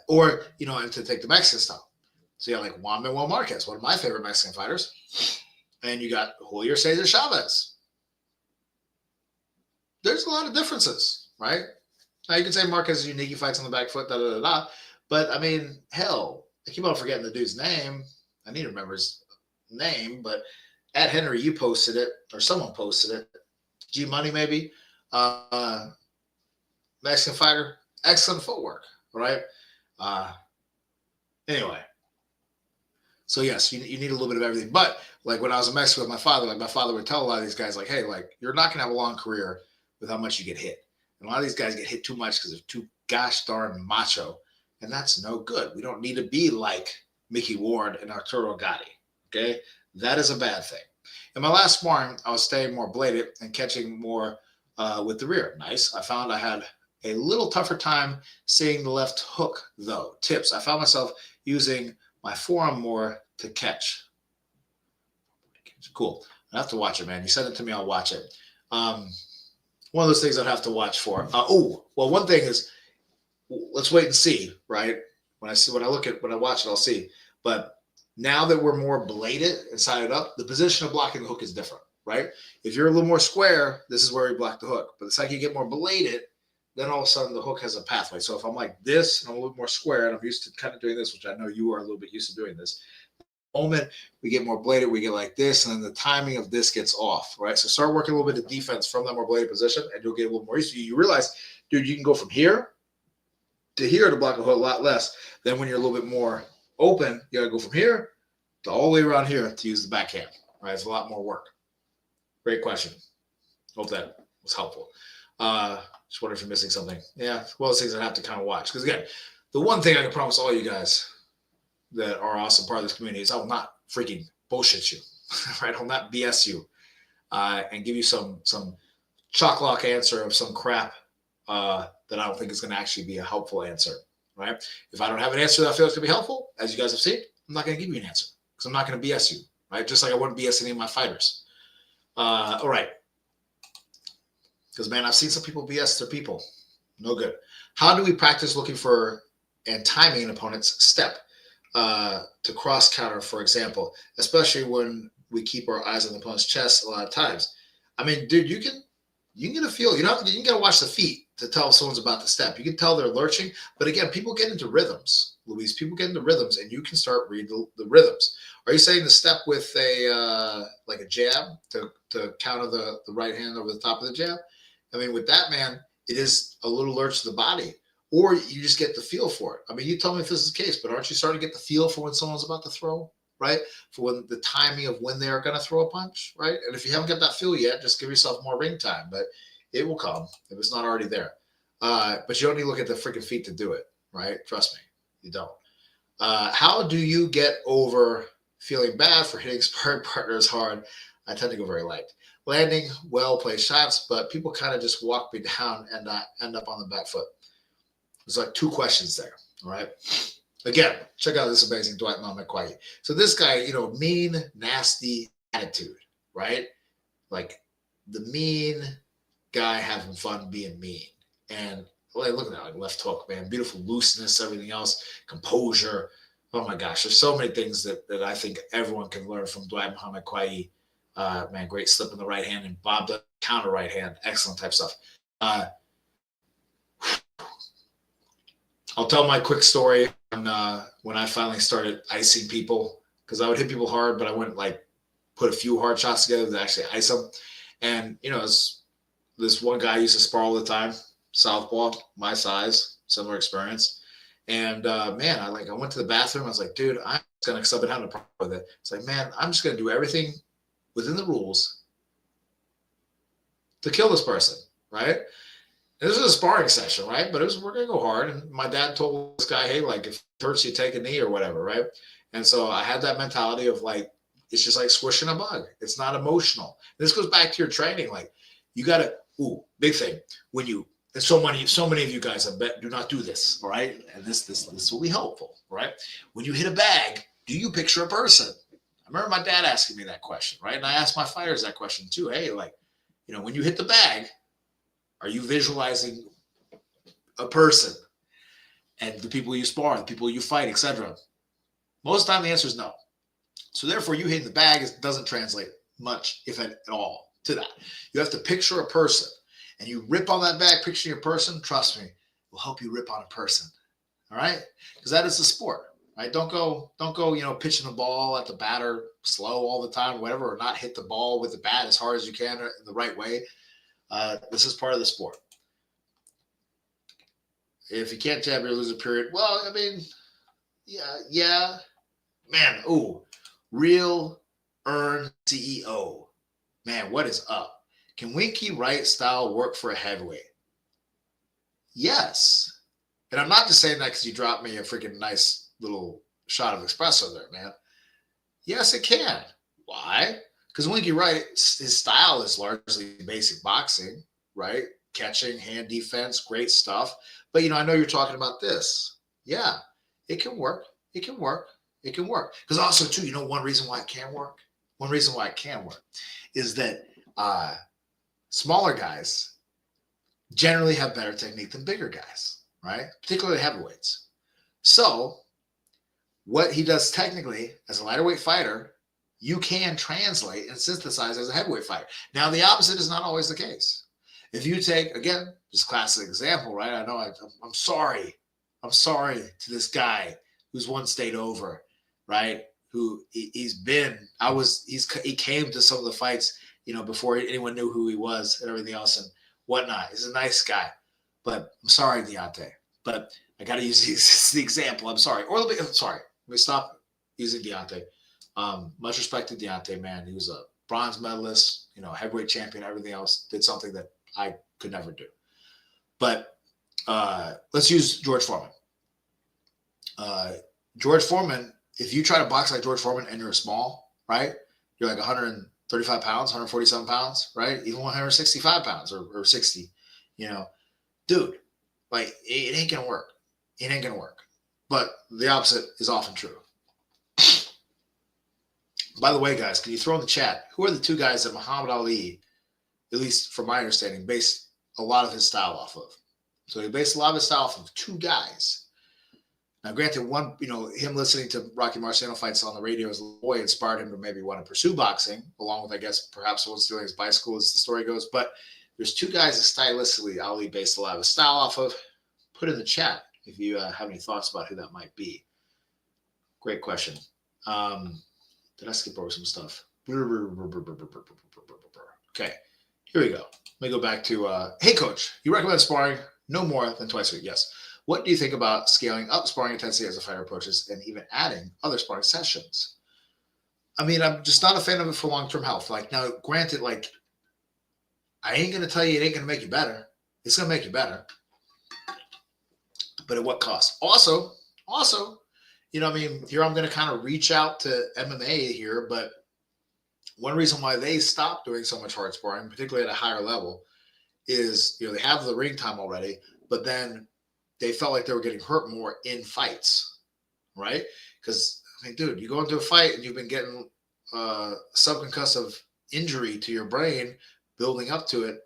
or and to take the Mexican style, so you got like Juan Manuel Marquez, one of my favorite Mexican fighters, and you got Julio Cesar Chavez. There's a lot of differences, right? Now you can say Marquez is unique, he fights on the back foot, but I mean, hell, I keep on forgetting the dude's name. I need to remember his name, but at Henry, you posted it, or someone posted it. G Money, maybe. Mexican fighter, excellent footwork, right? Anyway, so yes, you need a little bit of everything. But like when I was in Mexico with my father, like my father would tell a lot of these guys, like, hey, like you're not gonna have a long career with how much you get hit. And a lot of these guys get hit too much because they're too gosh darn macho, and that's no good. We don't need to be like Mickey Ward and Arturo Gatti. Okay, that is a bad thing. In my last sparring, I was staying more bladed and catching more with the rear. Nice. I found I had a little tougher time seeing the left hook, though. Tips. I found myself using my forearm more to catch. Cool. I have to watch it, man. You send it to me, I'll watch it. One of those things I'd have to watch for. One thing is, let's wait and see, right? When I watch it, I'll see. But now that we're more bladed and sided up, the position of blocking the hook is different, right? If you're a little more square, this is where we block the hook. But the second you get more bladed, then all of a sudden the hook has a pathway. So if I'm like this and I'm a little more square and I'm used to kind of doing this, which I know you are a little bit used to doing this, the moment we get more bladed, we get like this, and then the timing of this gets off, right? So start working a little bit of defense from that more bladed position, and you'll get a little more used to it. You realize, dude, you can go from here to block a hook a lot less than when you're a little bit more open. You got to go from here to all the way around here to use the backhand, right? It's a lot more work. Great question. Hope that was helpful. Just wonder if you're missing something. Yeah, one of those things I have to kind of watch. Because again, the one thing I can promise all you guys that are awesome part of this community is I will not freaking bullshit you, right? I will not BS you and give you some chalk answer of some crap that I don't think is going to actually be a helpful answer, right? If I don't have an answer that I feel is going to be helpful, as you guys have seen, I'm not going to give you an answer because I'm not going to BS you, right? Just like I wouldn't BS any of my fighters. All right. Because, man, I've seen some people BS their people. No good. How do we practice looking for and timing an opponent's step to cross counter, for example, especially when we keep our eyes on the opponent's chest a lot of times? I mean, dude, you can get a feel. You got to watch the feet to tell if someone's about to step. You can tell they're lurching. But again, people get into rhythms, Luis. People get into rhythms, and you can start reading the rhythms. Are you saying to step with a jab to counter the right hand over the top of the jab? I mean, with that, man, it is a little lurch to the body. Or you just get the feel for it. I mean, you tell me if this is the case, but aren't you starting to get the feel for when someone's about to throw, right? For when the timing of when they're going to throw a punch, right? And if you haven't got that feel yet, just give yourself more ring time. But it will come if it's not already there. But you don't need to look at the freaking feet to do it, right? Trust me, you don't. How do you get over feeling bad for hitting sparring partners hard? I tend to go very light. Landing well-placed shots, but people kind of just walk me down and end up on the back foot. There's like two questions there, all right? Again, check out this amazing Dwight McQuarrie. So this guy, mean, nasty attitude, right? Like the mean guy having fun being mean. And look at that, like left hook, man. Beautiful looseness, everything else, composure. Oh my gosh, there's so many things that I think everyone can learn from Dwight McQuarrie. Man, great slip in the right hand, and Bob the counter right hand. Excellent type stuff. I'll tell my quick story on when I finally started icing people, because I would hit people hard, but I wouldn't like put a few hard shots together to actually ice them. And this one guy I used to spar all the time, southpaw, my size, similar experience. And man, I went to the bathroom. I was like, dude, I'm just gonna, because I've been having a problem with it. It's like, man, I'm just gonna do everything within the rules to kill this person, right? This is a sparring session, right? But we're gonna go hard. And my dad told this guy, hey, like if it hurts, you take a knee or whatever, right? And so I had that mentality of like, it's just like squishing a bug. It's not emotional. This goes back to your training. Like you gotta, big thing. And so many of you guys, I bet, do not do this, all right? And this will be helpful, right? When you hit a bag, do you picture a person? I remember my dad asking me that question, right? And I asked my fighters that question too. Hey, like, when you hit the bag, are you visualizing a person and the people you spar, the people you fight, etc.? Most of the time, the answer is no. So therefore, you hitting the bag doesn't translate much, if at all, to that. You have to picture a person, and you rip on that bag, picturing a person. Trust me, it will help you rip on a person. All right, because that is the sport, right? Don't go, pitching the ball at the batter slow all the time, whatever, or not hit the ball with the bat as hard as you can in the right way. This is part of the sport. If you can't jab, you lose a period. Well, I mean, yeah. Man, real earn CEO. Man, what is up? Can Winky Wright style work for a heavyweight? Yes. And I'm not just saying that because you dropped me a freaking nice little shot of espresso there, man. Yes, it can. Why? Because Winky Wright, his style is largely basic boxing, right? Catching, hand defense, great stuff. But, I know you're talking about this. Yeah, it can work. It can work. It can work. Because also, too, one reason why it can work? One reason why it can work is that smaller guys generally have better technique than bigger guys, right? Particularly heavyweights. So what he does technically as a lighter weight fighter, you can translate and synthesize as a heavyweight fighter. Now, the opposite is not always the case. If you take, again, this classic example, right? I know I'm sorry. I'm sorry to this guy who's one state over, right? Who he came to some of the fights, before anyone knew who he was and everything else and whatnot. He's a nice guy, but I'm sorry, Deontay. But I got to use the example. I'm sorry. I'm sorry. Let me stop using Deontay. Much respect to Deontay, man. He was a bronze medalist, heavyweight champion, everything else. Did something that I could never do. But let's use George Foreman. George Foreman, if you try to box like George Foreman and you're small, right? You're like 135 pounds, 147 pounds, right? Even 165 pounds or 60, dude, like it ain't going to work. It ain't going to work. But the opposite is often true. By the way, guys, can you throw in the chat, who are the two guys that Muhammad Ali, at least from my understanding, based a lot of his style off of? So he based a lot of his style off of two guys. Now, granted, one, him listening to Rocky Marciano fights on the radio as a boy inspired him to maybe want to pursue boxing, along with, I guess, perhaps someone stealing his bicycle, as the story goes. But there's two guys that stylistically Ali based a lot of his style off of. Put in the chat if you have any thoughts about who that might be. Great question. Did I skip over some stuff? Okay, here we go. Let me go back to, hey, coach, you recommend sparring no more than twice a week? Yes. What do you think about scaling up sparring intensity as a fighter approaches and even adding other sparring sessions? I mean, I'm just not a fan of it for long-term health. Like, now, granted, like, I ain't going to tell you it ain't going to make you better. It's going to make you better. But at what cost? Also, here I'm going to kind of reach out to MMA here, but one reason why they stopped doing so much hard sparring, particularly at a higher level, is, they have the ring time already, but then they felt like they were getting hurt more in fights. right? Because I mean, dude, you go into a fight and you've been getting subconcussive injury to your brain, building up to it,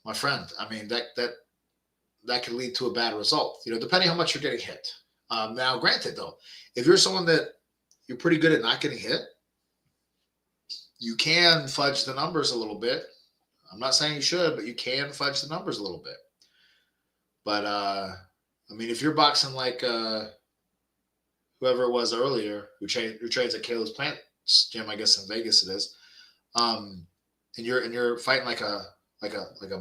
my friend. I mean, that could lead to a bad result. Depending how much you're getting hit. Now, granted, though, if you're someone that you're pretty good at not getting hit, you can fudge the numbers a little bit. I'm not saying you should, but you can fudge the numbers a little bit. But I mean, if you're boxing like whoever it was earlier who trains at Caleb's Plant gym, I guess in Vegas it is, and you're fighting like a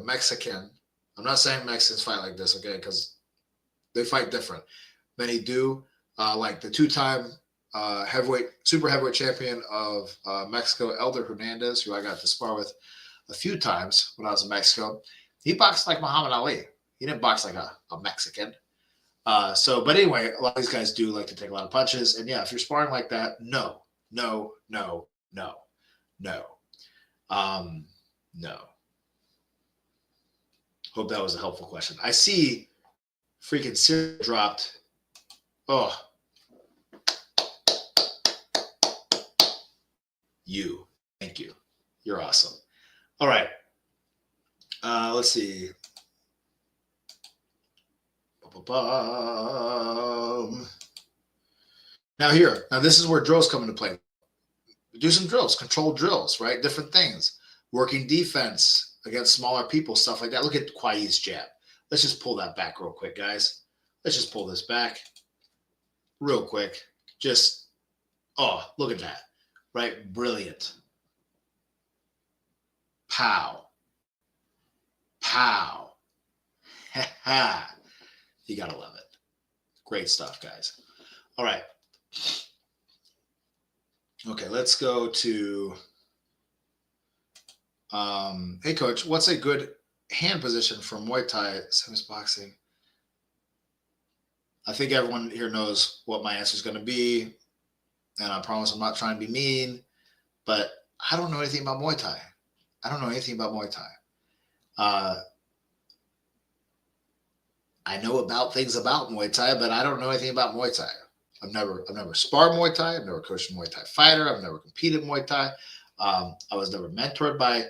Mexican. I'm not saying Mexicans fight like this, okay? Because they fight different. Many do. Like the two-time super heavyweight champion of Mexico, Elder Hernandez, who I got to spar with a few times when I was in Mexico. He boxed like Muhammad Ali. He didn't box like a Mexican. But anyway, a lot of these guys do like to take a lot of punches. And yeah, if you're sparring like that, no. Hope that was a helpful question. I see freaking Siri dropped. Oh. You. Thank you. You're awesome. All right. Let's see. Now this is where drills come into play. Do some drills, controlled drills, right? Different things. Working defense against smaller people, stuff like that. Look at Kwai's jab. Let's just pull that back real quick, guys. Let's just pull this back real quick. Look at that, right? Brilliant. Pow. Pow. Ha ha. You got to love it. Great stuff, guys. All right. Okay, let's go to, hey, Coach, what's a good hand position for Muay Thai, same as boxing? I think everyone here knows what my answer is going to be, and I promise I'm not trying to be mean, but I don't know anything about Muay Thai. I know about things about Muay Thai, but I don't know anything about Muay Thai. I've never sparred Muay Thai. I've never coached a Muay Thai fighter. I've never competed Muay Thai. I was never mentored by,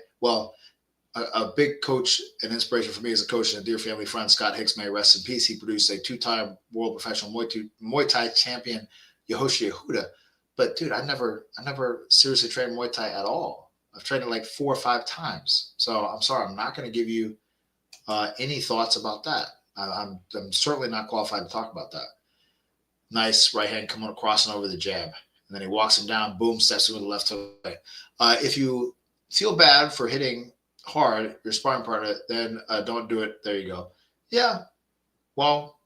a big coach and inspiration for me as a coach and a dear family friend, Scott Hicks, may rest in peace. He produced a two-time world professional Muay Thai champion, Yohoshi Yehuda. But dude, I never seriously trained Muay Thai at all. I've trained it like 4 or 5 times. So I'm sorry, I'm not going to give you any thoughts about that. I'm certainly not qualified to talk about that. Nice right hand coming crossing over the jab. And then he walks him down, boom, steps him with the left hook. If you feel bad for hitting hard your sparring partner, then don't do it. There you go. Yeah. Well,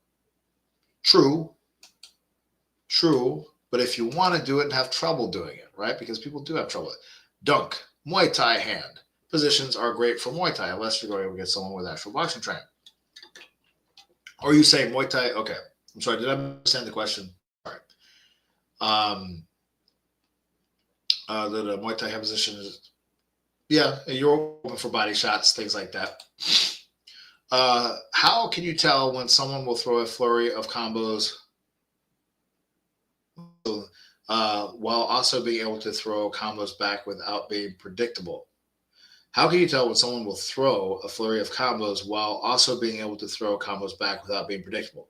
true. But if you want to do it and have trouble doing it, right? Because people do have trouble. Dunk, Muay Thai hand. Positions are great for Muay Thai unless you're going to get someone with actual boxing training. Or you say Muay Thai, okay. I'm sorry, did I understand the question? All right. The Muay Thai hand position is, yeah, you're open for body shots, things like that. How can you tell when someone will throw a flurry of combos while also being able to throw combos back without being predictable? How can you tell when someone will throw a flurry of combos while also being able to throw combos back without being predictable?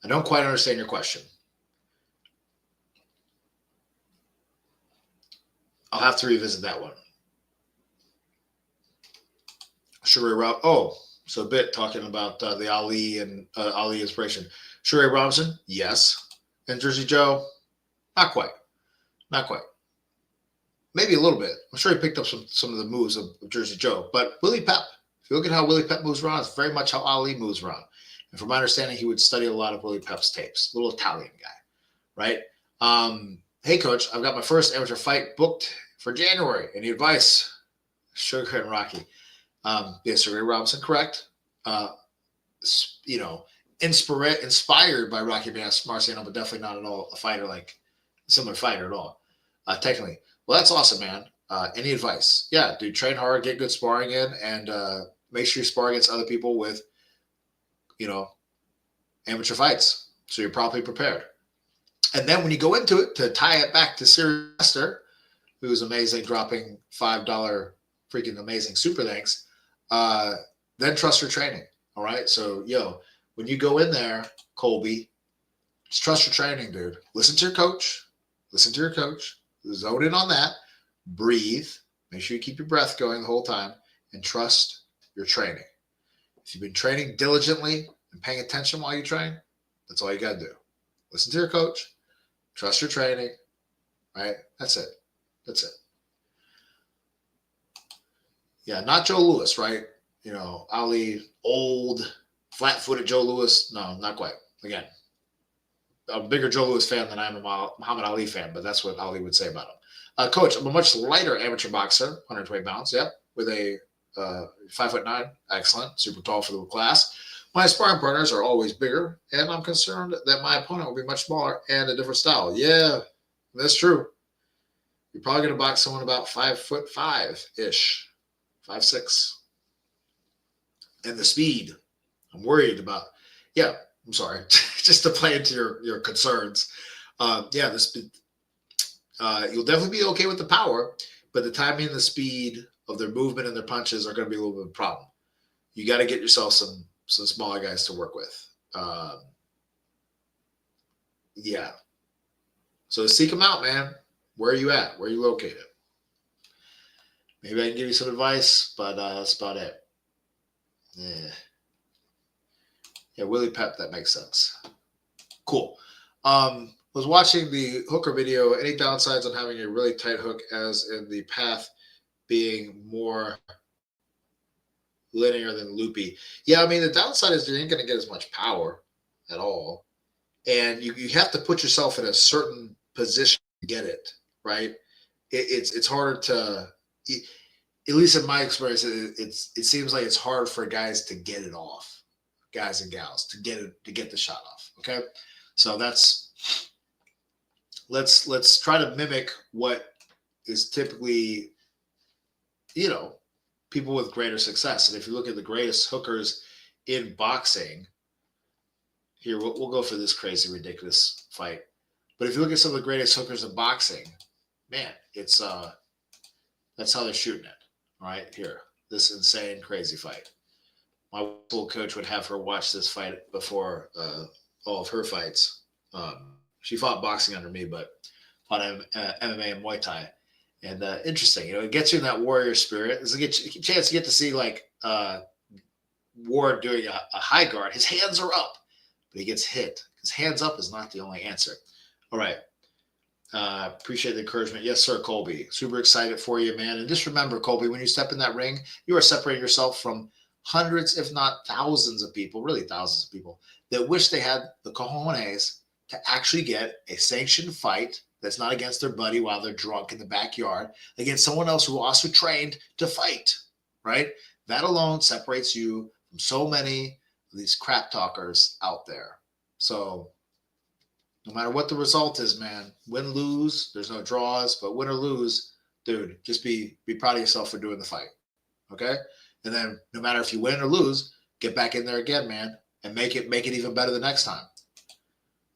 I don't quite understand your question. I'll have to revisit that one. Sheree Rob. Oh, so a bit talking about the Ali and Ali inspiration. Sheree Robinson, yes. And Jersey Joe, not quite. Maybe a little bit. I'm sure he picked up some of the moves of Jersey Joe. But Willie Pep, if you look at how Willie Pep moves around, it's very much how Ali moves around. And from my understanding, he would study a lot of Willie Pep's tapes. Little Italian guy, right? Hey, Coach, I've got my first amateur fight booked for January. Any advice? Sugar and Rocky. Yes, Ray Robinson, correct. Inspired by Rocky Marciano, but definitely not at all a similar fighter at all. Technically. Well, that's awesome, man. Any advice? Yeah, dude, train hard, get good sparring in, and make sure you spar against other people with, amateur fights. So you're properly prepared. And then when you go into it, to tie it back to Sylvester, who's amazing, dropping $5 freaking amazing super thanks, then trust your training. All right. So, when you go in there, Colby, just trust your training, dude. Listen to your coach. Listen to your coach. Zone in on that. Breathe. Make sure you keep your breath going the whole time and trust your training. If you've been training diligently and paying attention while you train, that's all you got to do. Listen to your coach. Trust your training. Right? That's it. That's it. Yeah, not Joe Louis, right? Ali, old, flat-footed Joe Louis. No, not quite. Again, I'm a bigger Joe Louis fan than I am a Muhammad Ali fan, but that's what Ali would say about him. Coach, I'm a much lighter amateur boxer, 120 pounds, yep, with a 5'9", excellent, super tall for the class. My sparring partners are always bigger, and I'm concerned that my opponent will be much smaller and a different style. Yeah, that's true. You're probably going to box someone about 5'5"-ish, 5'6". And the speed, I'm worried about. Yeah, I'm sorry. Just to play into your concerns. The speed. You'll definitely be okay with the power, but the timing and the speed of their movement and their punches are going to be a little bit of a problem. You got to get yourself some smaller guys to work with. So seek them out, man. Where are you at? Where are you located? Maybe I can give you some advice, but that's about it. Yeah, Willie Pep, that makes sense. Cool. Was watching the hooker video. Any downsides on having a really tight hook, as in the path being more linear than loopy? Yeah, I mean, the downside is you ain't going to get as much power at all. And you have to put yourself in a certain position to get it, right? It's harder to, at least in my experience, it seems like it's hard for guys to get it off, guys and gals, to get the shot off. Okay, so let's try to mimic what is typically, people with greater success. And if you look at the greatest hookers in boxing, here we'll go for this crazy, ridiculous fight. But if you look at some of the greatest hookers in boxing, man, it's that's how they're shooting it. All right, here, this insane, crazy fight. My school coach would have her watch this fight before all of her fights. She fought boxing under me, but fought MMA and Muay Thai. And interesting, it gets you in that warrior spirit. It's a chance to get to see like Ward doing a high guard. His hands are up, but he gets hit. His hands up is not the only answer. All right. Appreciate the encouragement. Yes, sir, Colby. Super excited for you, man. And just remember, Colby, when you step in that ring, you are separating yourself from hundreds, if not thousands of people, really thousands of people, that wish they had the cojones to actually get a sanctioned fight that's not against their buddy while they're drunk in the backyard, against someone else who also trained to fight, right? That alone separates you from so many of these crap talkers out there. So no matter what the result is, man, win, lose, there's no draws, but win or lose, dude, just be proud of yourself for doing the fight, okay? And then no matter if you win or lose, get back in there again, man, and make it even better the next time.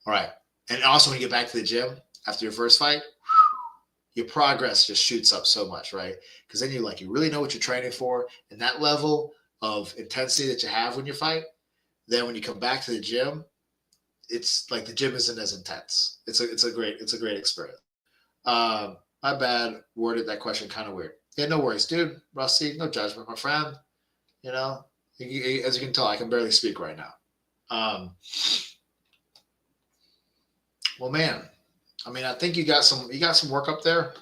All right. And also when you get back to the gym after your first fight, your progress just shoots up so much, right? Because then you really know what you're training for, and that level of intensity that you have when you fight, then when you come back to the gym, it's like the gym isn't as intense. It's a great experience. My bad, worded that question kind of weird. Yeah, no worries, dude. Rusty, no judgment, my friend. As you can tell, I can barely speak right now. Well, man, I mean, I think you got some work up there.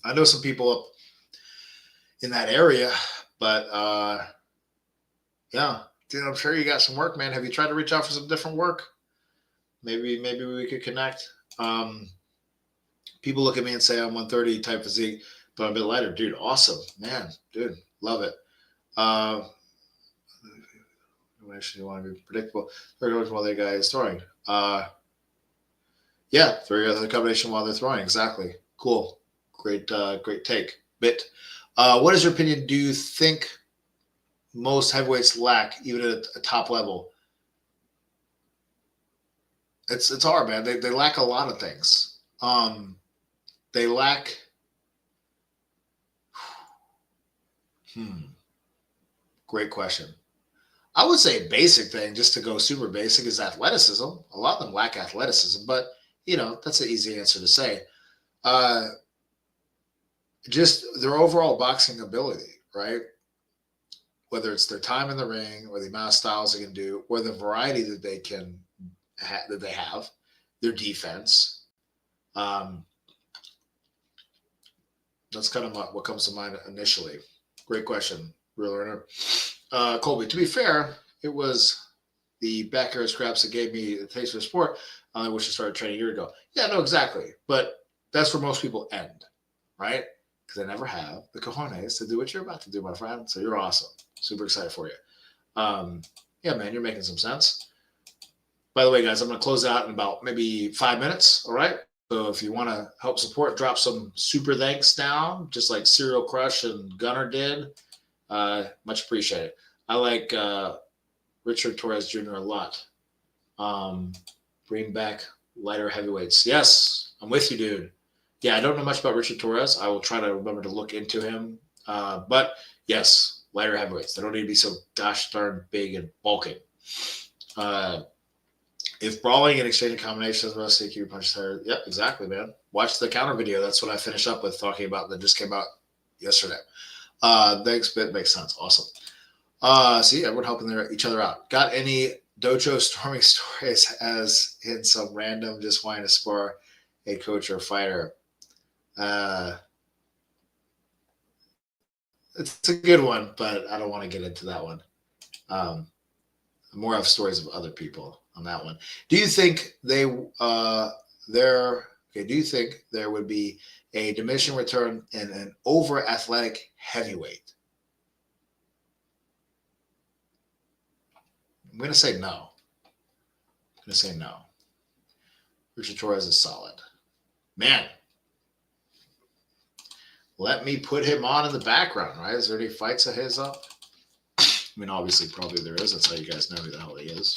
I know some people up in that area, but yeah, dude, I'm sure you got some work, man. Have you tried to reach out for some different work? Maybe we could connect. People look at me and say I'm 130 type physique, but I'm a bit lighter. Dude, awesome. Man, dude, love it. You want to be predictable. While the guy is throwing. Yeah, the combination while they're throwing. Exactly. Cool. Great take. Bit. What is your opinion? Do you think most heavyweights lack, even at a top level? It's hard, man. They lack a lot of things. They lack. Hmm. Great question. I would say basic thing, just to go super basic, is athleticism. A lot of them lack athleticism, but that's an easy answer to say. Uh, just their overall boxing ability, right? Whether it's their time in the ring or the amount of styles they can do, or the variety that that they have, their defense. Um, that's kind of what comes to mind initially. Great question, real learner. Colby, to be fair, it was the backyard scraps that gave me the taste for the sport. I wish I started training a year ago. Yeah, no, exactly. But that's where most people end, right? Because they never have the cojones to do what you're about to do, my friend. So you're awesome. Super excited for you. Um, yeah, man, you're making some sense. By the way, guys, I'm going to close out in about maybe 5 minutes. All right. So if you want to help support, drop some super thanks down, just like Serial Crush and Gunner did. Much appreciated. I like Richard Torres Jr. a lot. Bring back lighter heavyweights. Yes, I'm with you, dude. Yeah, I don't know much about Richard Torres. I will try to remember to look into him. But yes, lighter heavyweights. They don't need to be so gosh darn big and bulking. If brawling and exchanging combinations, most CQ punches higher. Yep, exactly, man. Watch the counter video. That's what I finished up with talking about that just came out yesterday. Thanks, Bit makes sense. Awesome. See, everyone helping each other out. Got any dojo storming stories as in some random just wanting to spar a coach or fighter? It's a good one, but I don't want to get into that one. More of stories of other people on that one. Do you think do you think there would be a diminishing return in an over athletic heavyweight? I'm going to say no. I'm going to say no. Richard Torres is solid. Man, let me put him on in the background, right? Is there any fights of his up? I mean, obviously, probably there is. That's how you guys know who the hell he is.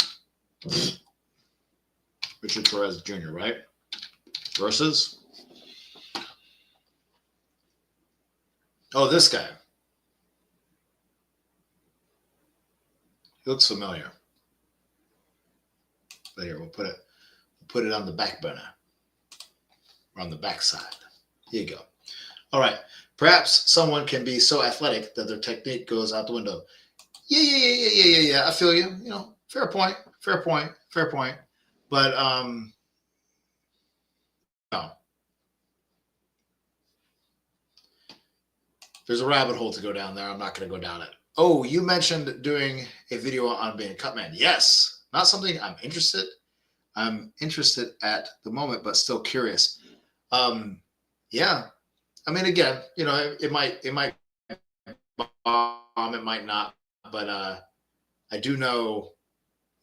Richard Torres Jr., right? Versus? Oh, this guy. He looks familiar. But here, we'll put it on the back burner. Or on the back side. Here you go. All right. Perhaps someone can be so athletic that their technique goes out the window. Yeah. I feel you. Fair point. But no. There's a rabbit hole to go down there. I'm not going to go down it. Oh, you mentioned doing a video on being a cut man. Yes. Not something I'm interested at the moment, but still curious. Yeah. I mean, again, it might bomb, it might not, but I do know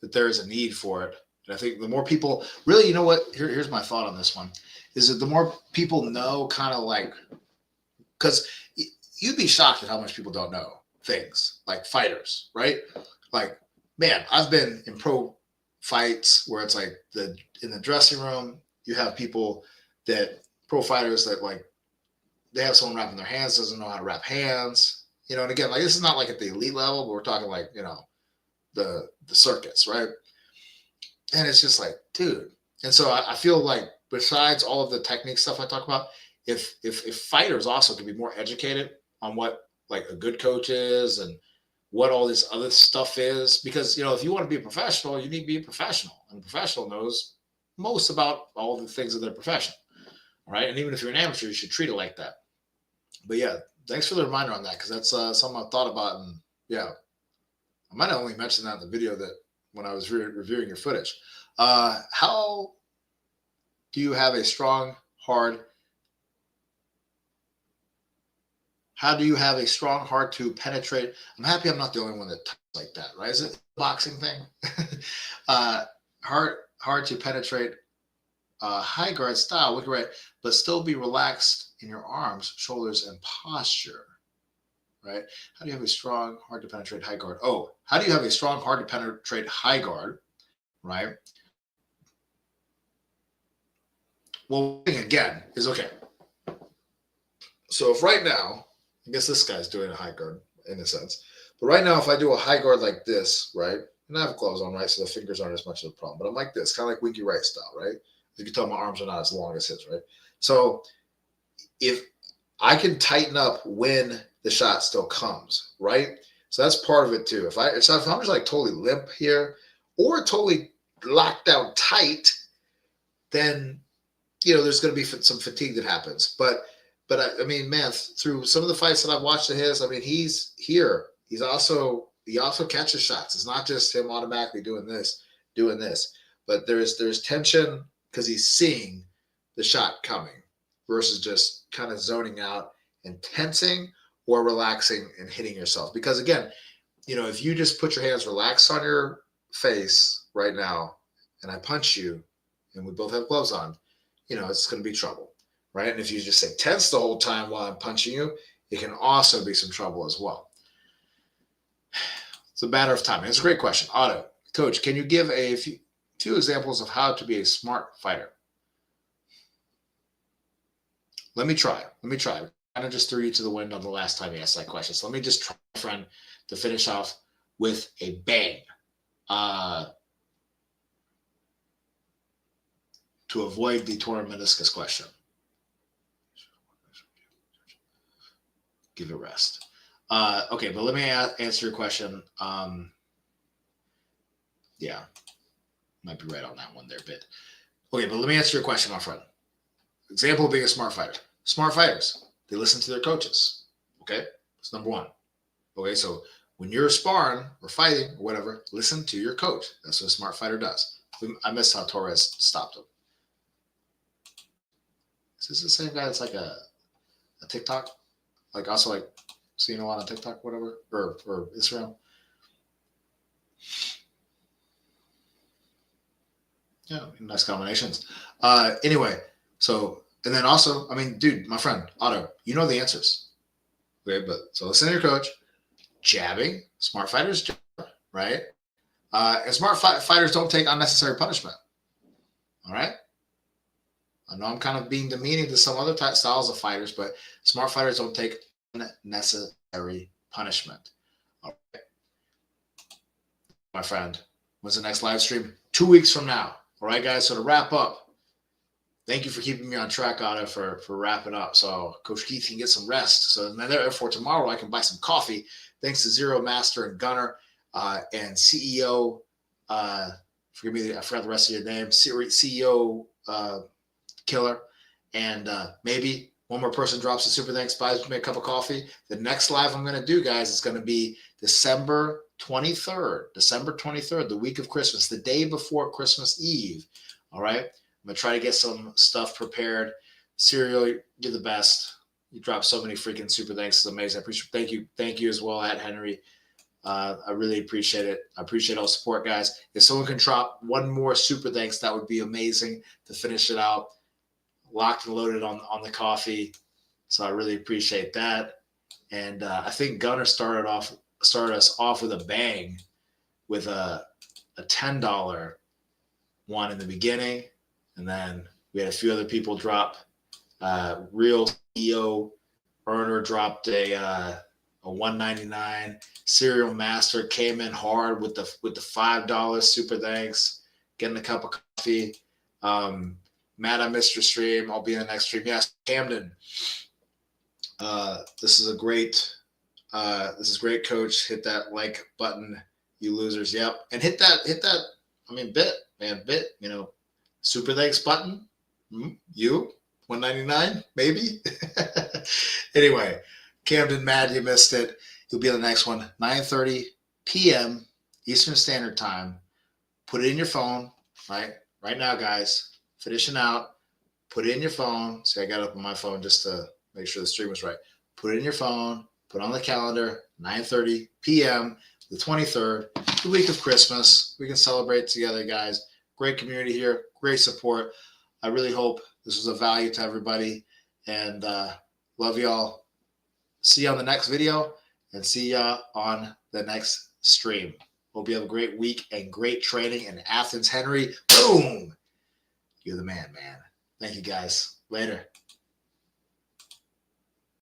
that there is a need for it. And I think the more people really, you know what? Here's my thought on this one: is that the more people know, kind of like, because you'd be shocked at how much people don't know things like fighters, right? Like, man, I've been in pro fights where it's like in the dressing room, you have people that pro fighters that like they have someone wrapping their hands, doesn't know how to wrap hands, and again, like this is not like at the elite level, but we're talking like, the circuits, right? And it's just like, dude. And so I feel like besides all of the technique stuff I talk about, if fighters also could be more educated on what like a good coach is and what all this other stuff is, because if you want to be a professional, you need to be a professional, and a professional knows most about all the things of their profession, right? And even if you're an amateur, you should treat it like that. But yeah, thanks for the reminder on that, because that's something I've thought about, and yeah, I might have only mentioned that in the video that when I was reviewing your footage. How do you have a strong, hard? How do you have a strong heart to penetrate? I'm happy I'm not the only one that talks like that, right? Is it a boxing thing? Hard to penetrate high guard style, wicked right, but still be relaxed in your arms, shoulders, and posture, right? How do you have a strong, hard to penetrate high guard? Oh, how do you have a strong, hard to penetrate high guard, right? well, again, is okay. So if right now, I guess this guy's doing a high guard in a sense, but right now, if I do a high guard like this, right, and I have gloves on, right, so the fingers aren't as much of a problem, but I'm like this, kind of like Winky Wright style, right? You can tell my arms are not as long as his, right? So if I can tighten up when the shot still comes, right? So that's part of it too. If I'm just like totally limp here or totally locked down tight, then there's going to be some fatigue that happens. But I mean, man, through some of the fights that I've watched of his, I mean, he's here. He also catches shots. It's not just him automatically doing this. But there's tension because he's seeing the shot coming versus just kind of zoning out and tensing or relaxing and hitting yourself. Because again, if you just put your hands relaxed on your face right now and I punch you and we both have gloves on, it's going to be trouble, right? And if you just say tense the whole time while I'm punching you, it can also be some trouble as well. It's a matter of time. It's a great question. Otto, Coach, can you give a few examples of how to be a smart fighter? Let me try. I kind of just threw you to the wind on the last time you asked that question. So let me just try, my friend, to finish off with a bang. To avoid the torn meniscus question. Give it rest. Okay, but let me answer your question. Yeah, might be right on that one there a bit. Okay, but let me answer your question, my friend. Example of being a smart fighter. Smart fighters, they listen to their coaches. Okay, that's number one. Okay, so when you're sparring or fighting or whatever, listen to your coach. That's what a smart fighter does. I missed how Torres stopped him. Is this the same guy that's like a TikTok? Like also like seeing a lot on TikTok, whatever, or Instagram? Yeah, nice combinations. Anyway, so, and then also, I mean, dude, my friend, Otto, you know the answers. Okay, but so listen to your coach. Jabbing, smart fighters jab, right? And smart fighters don't take unnecessary punishment. All right? I know I'm kind of being demeaning to some other styles of fighters, but smart fighters don't take unnecessary punishment. All right, my friend. When's the next live stream? 2 weeks from now. All right, guys. So to wrap up, thank you for keeping me on track, Otto, for wrapping up. So Coach Keith can get some rest. So then therefore tomorrow I can buy some coffee. Thanks to Zero Master and Gunner and CEO. Forgive me, I forgot the rest of your name. CEO Killer, and maybe one more person drops a super thanks, buys me a cup of coffee. The next live I'm going to do, guys, is going to be December 23rd, the week of Christmas, the day before Christmas Eve. All right, I'm going to try to get some stuff prepared. Serial, you're the best. You drop so many freaking super thanks. It's amazing. I appreciate. Thank you as well, at Henry. I really appreciate it. I appreciate all the support, guys. If someone can drop one more super thanks, that would be amazing to finish it out. Locked and loaded on the coffee. So I really appreciate that. And I think Gunner started us off with a bang with a $10 one in the beginning. And then we had a few other people drop. Real CEO Earner dropped a $1.99. Serial Master came in hard with the $5 super thanks, getting a cup of coffee. Matt, I missed your stream. I'll be in the next stream. Yes, Camden. This is great, Coach. Hit that like button, you losers. Yep. And hit that. I mean, bit. Super thanks button. You $1.99, maybe. Anyway, Camden, Matt, you missed it. You'll be on the next one, 9:30 p.m. Eastern Standard Time. Put it in your phone, right? Right now, guys. Finishing out, put it in your phone. See, I got it up on my phone just to make sure the stream was right. Put it in your phone, put it on the calendar, 9:30 p.m., the 23rd, the week of Christmas. We can celebrate together, guys. Great community here, great support. I really hope this was of value to everybody, and love y'all. See you on the next video, and see ya on the next stream. Hope you have a great week and great training in Athens. Henry, boom! You're the man, man. Thank you guys. Later.